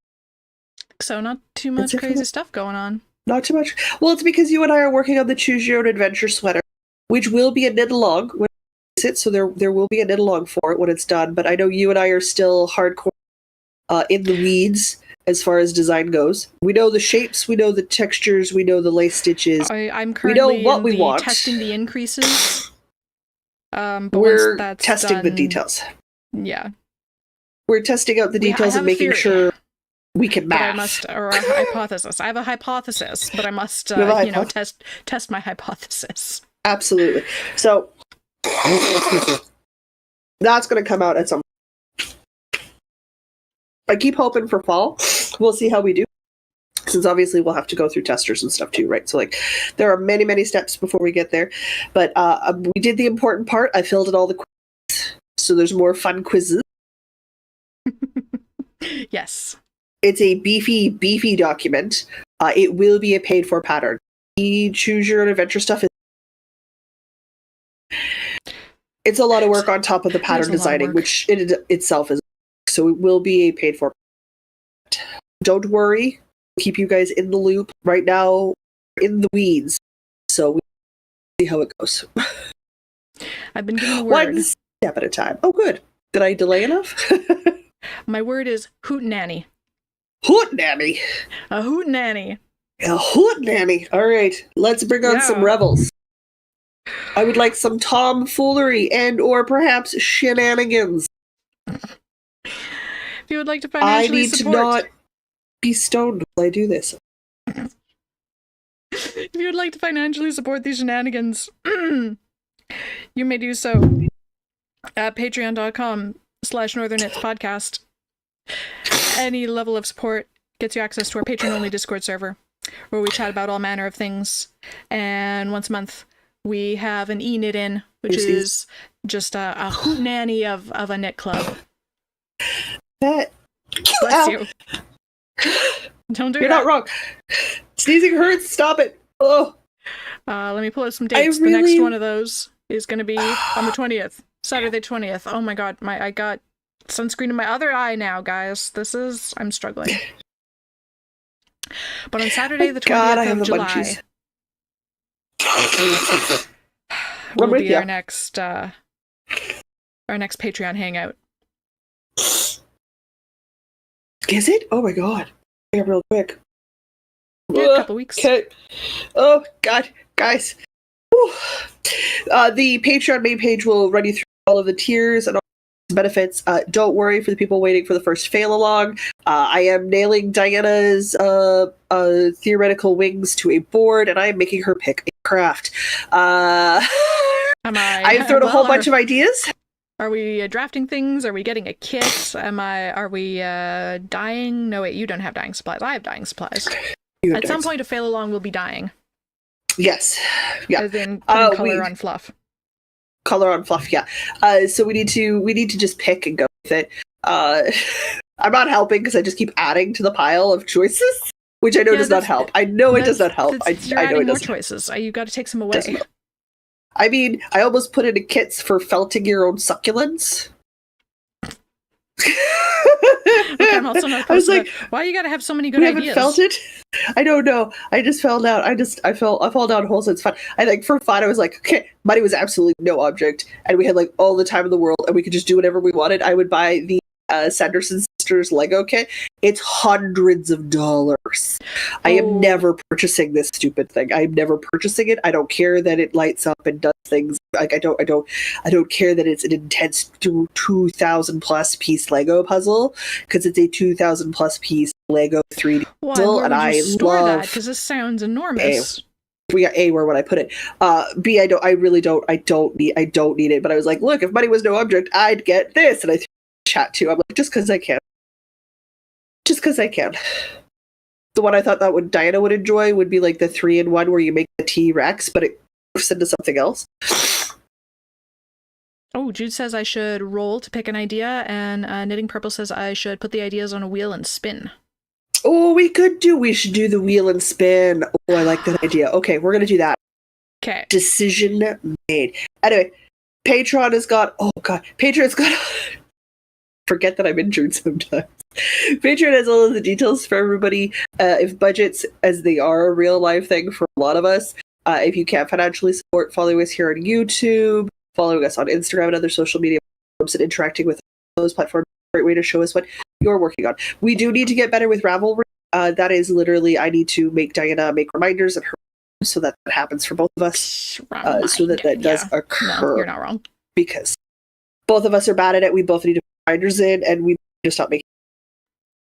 So not too much crazy stuff going on. Not too much. Well, it's because you and I are working on the Choose Your Own Adventure sweater, which will be a knit-along when it, so there will be a knit-along for it when it's done, but I know you and I are still hardcore in the weeds as far as design goes. We know the shapes, we know the textures, we know the lace stitches. I'm currently we know what we want. Testing the increases. But we're once that's testing the done, details. Yeah. We're testing out the details and making sure we can match. I must, or a hypothesis. I have a hypothesis, but I must, test my hypothesis. Absolutely. So that's going to come out at some. I keep hoping for fall. We'll see how we do, since obviously we'll have to go through testers and stuff too, right? So there are many, many steps before we get there. But we did the important part. I filled in all the quizzes, so there's more fun quizzes. Yes. It's a beefy document. It will be a paid-for pattern. The Choose Your Own Adventure stuff it's a lot of work on top of the pattern designing, which in itself is. So it will be a paid-for. Don't worry. We'll keep you guys in the loop. Right now, in the weeds. So we'll see how it goes. I've been given a word. One step at a time. Oh, good. Did I delay enough? My word is hootenanny. Hootenanny. A hootenanny. A hootenanny. All right. Let's bring on some rebels. I would like some tomfoolery and or perhaps shenanigans. If you would like to financially support... I need to not be stoned while I do this. If you would like to financially support these shenanigans, you may do so at patreon.com/northernknitspodcast. Any level of support gets you access to our Patreon-only Discord server, where we chat about all manner of things. And once a month, we have an e-knit-in, which is just a hootenanny of a knit club. Bless you. Don't do You're that. not wrong. Sneezing hurts. Stop it. Oh. Let me pull out some dates. The next one of those is going to be on the 20th. Saturday 20th. Oh my god. I got sunscreen in my other eye now, guys. I'm struggling. But on Saturday the 20th of July will be our next Patreon hangout. Is it? Oh my god. Real quick. Yeah, a couple weeks. Okay. Oh god, guys. The Patreon main page will run you through all of the tiers and all benefits. Don't worry for the people waiting for the first fail along. I am nailing Diana's theoretical wings to a board, and I am making her pick a craft. I've thrown a whole bunch of ideas. Are we drafting things? Are we getting a kit? Are we dying? No, wait, you don't have dying supplies. I have dying supplies. At some point, a fail along will be dying. Yes. Yeah. As in putting color on fluff. Color on fluff, yeah. So we need to just pick and go with it. I'm not helping because I just keep adding to the pile of choices, which I know does not help. I know it does not help. I know it doesn't. More choices. You got to take some away. I mean, I almost put in kits for felting your own succulents. I'm also not. I was like, why you gotta have so many good ideas? Haven't felt it. I don't know. I just fell down. I fall down holes. It's fun. For fun. I was like, okay, money was absolutely no object, and we had like all the time in the world, and we could just do whatever we wanted. I would buy the Sanderson Sisters Lego kit. It's hundreds of dollars. I am never purchasing this stupid thing. I'm never purchasing it. I don't care that it lights up and does things. Like I don't care that it's an intense 2,000 plus piece Lego puzzle, because it's a 2,000 plus piece Lego 3D puzzle, and I love that because this sounds enormous. Where would I put it? B, I don't need it. But I was like, look, if money was no object, I'd get this, and I chat too. I'm like, just because I can. The one I thought that Diana would enjoy would be like the 3-in-1 where you make the T-Rex, but it morphs into something else. Oh, Jude says I should roll to pick an idea, and Knitting Purple says I should put the ideas on a wheel and spin. Oh, we should do the wheel and spin. Oh, I like that idea. Okay, we're gonna do that. Okay. Decision made. Anyway, Patreon's got forget that I'm injured sometimes. Patreon has all of the details for everybody. If budgets, as they are a real life thing for a lot of us, if you can't financially support, following us here on YouTube, following us on Instagram and other social media platforms, and interacting with those platforms, a great way to show us what you're working on. We do need to get better with Ravelry. That is literally, I need to make Diana make reminders of her so that happens for both of us. So that does occur. No, you're not wrong. Because both of us are bad at it. We both need to put reminders in, and we just stop making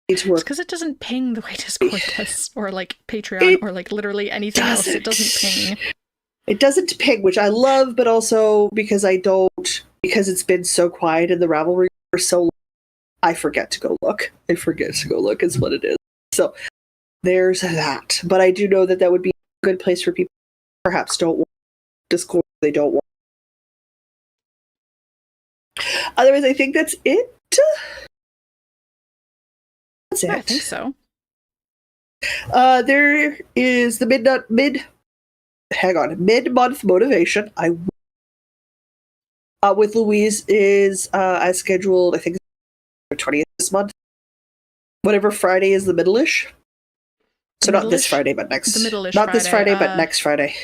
it to work. It's because it doesn't ping the way Discord does, or like Patreon, or like literally anything else. It doesn't ping. It doesn't ping, which I love, but also because because it's been so quiet in the Ravelry for so long, I forget to go look. Is what it is. So there's that. But I do know that would be a good place for people who perhaps don't want Discord. They don't want. Otherwise, I think that's it. That's it. I think so. There is the mid-month motivation. With Louise is as scheduled. I think 20th this month. Whatever Friday is the middle-ish. So not this Friday, but next. The middle-ish. Not this Friday, but next Friday.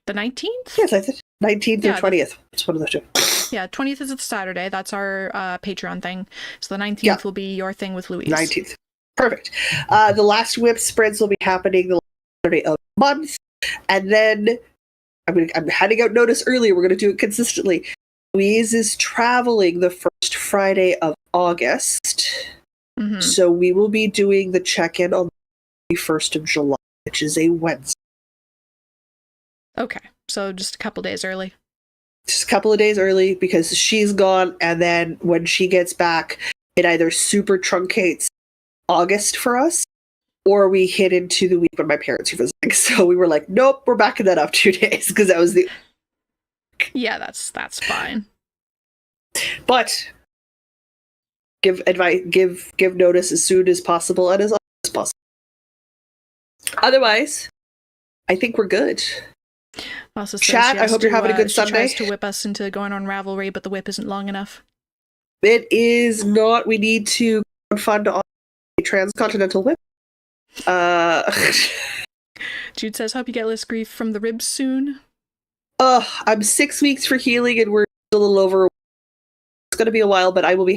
The 19th? Yes, I think 19th or 20th. It's one of the two. Yeah, 20th is a Saturday. That's our Patreon thing. So the 19th will be your thing with Louise. 19th. Perfect. The last whip sprints will be happening the last Saturday of the month. And then I'm handing out notice early. We're going to do it consistently. Louise is traveling the first Friday of August. Mm-hmm. So we will be doing the check-in on the 1st of July, which is a Wednesday. Okay. So just a couple days early. Just a couple of days early because she's gone, and then when she gets back, it either super truncates August for us, or we hit into the week when my parents are visiting. So we were like, nope, we're backing that up 2 days because that was the. Yeah, that's fine. But give advice, give notice as soon as possible and as often as possible. Otherwise, I think we're good. Also says Chat, I hope you're having a good Sunday. She tries to whip us into going on Ravelry, but the whip isn't long enough. It is not. We need to fund on a transcontinental whip. Jude says, hope you get less grief from the ribs soon. I'm 6 weeks for healing, and we're a little over. It's going to be a while, but I will be.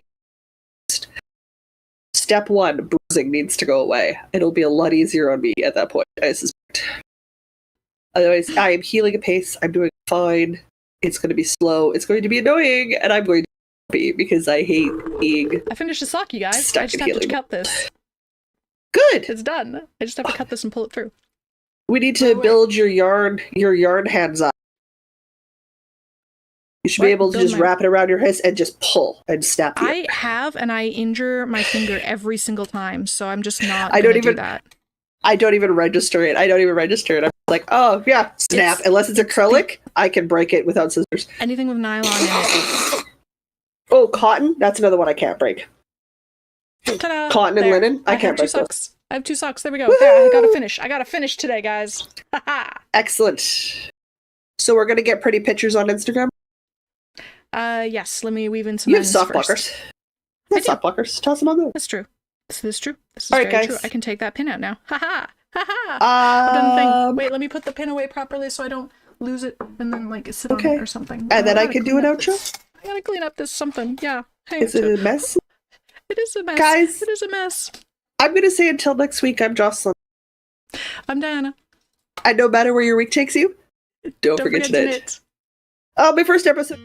Step 1, bruising needs to go away. It'll be a lot easier on me at that point, I suspect. Otherwise, I am healing at pace. I'm doing fine. It's going to be slow. It's going to be annoying, and I'm going to be because I hate being I finished the sock, you guys. Stuck I just in have to healing. cut this. good. It's done. I just have to cut this and pull it through. We need to Wait. build your yarn hands up. You should be What? able to Build just my- wrap it around your wrist and just pull and snap the I have, and I injure my finger every single time, so I'm just not I gonna don't do even- that. I don't even register it. I'm like, oh yeah, snap. It's- Unless it's acrylic, I can break it without scissors. Anything with nylon in it. Oh, cotton? That's another one I can't break. Ta-da! Cotton and There. linen? I have can't two break those. socks. I have 2 socks. There we go. There, I gotta finish. I gotta finish today, guys. Haha. Excellent. So we're gonna get pretty pictures on Instagram. Yes. Let me weave in some. You have ends soft first. blockers. You have do. soft blockers. Toss them on there. That's true. This is true. This is All right, very guys. true. I can take that pin out now. Haha. Haha. I've done the thing. Wait, let me put the pin away properly so I don't lose it and then like sit on Okay. it or something. And then I gotta can do clean an up outro. this- I gotta clean up this something. Yeah. I have Is it to. a mess? It is a mess. Guys. It is a mess. I'm gonna say until next week. I'm Jocelyn. I'm Diana. And no matter where your week takes you, don't forget to knit. knit. Oh, my first episode.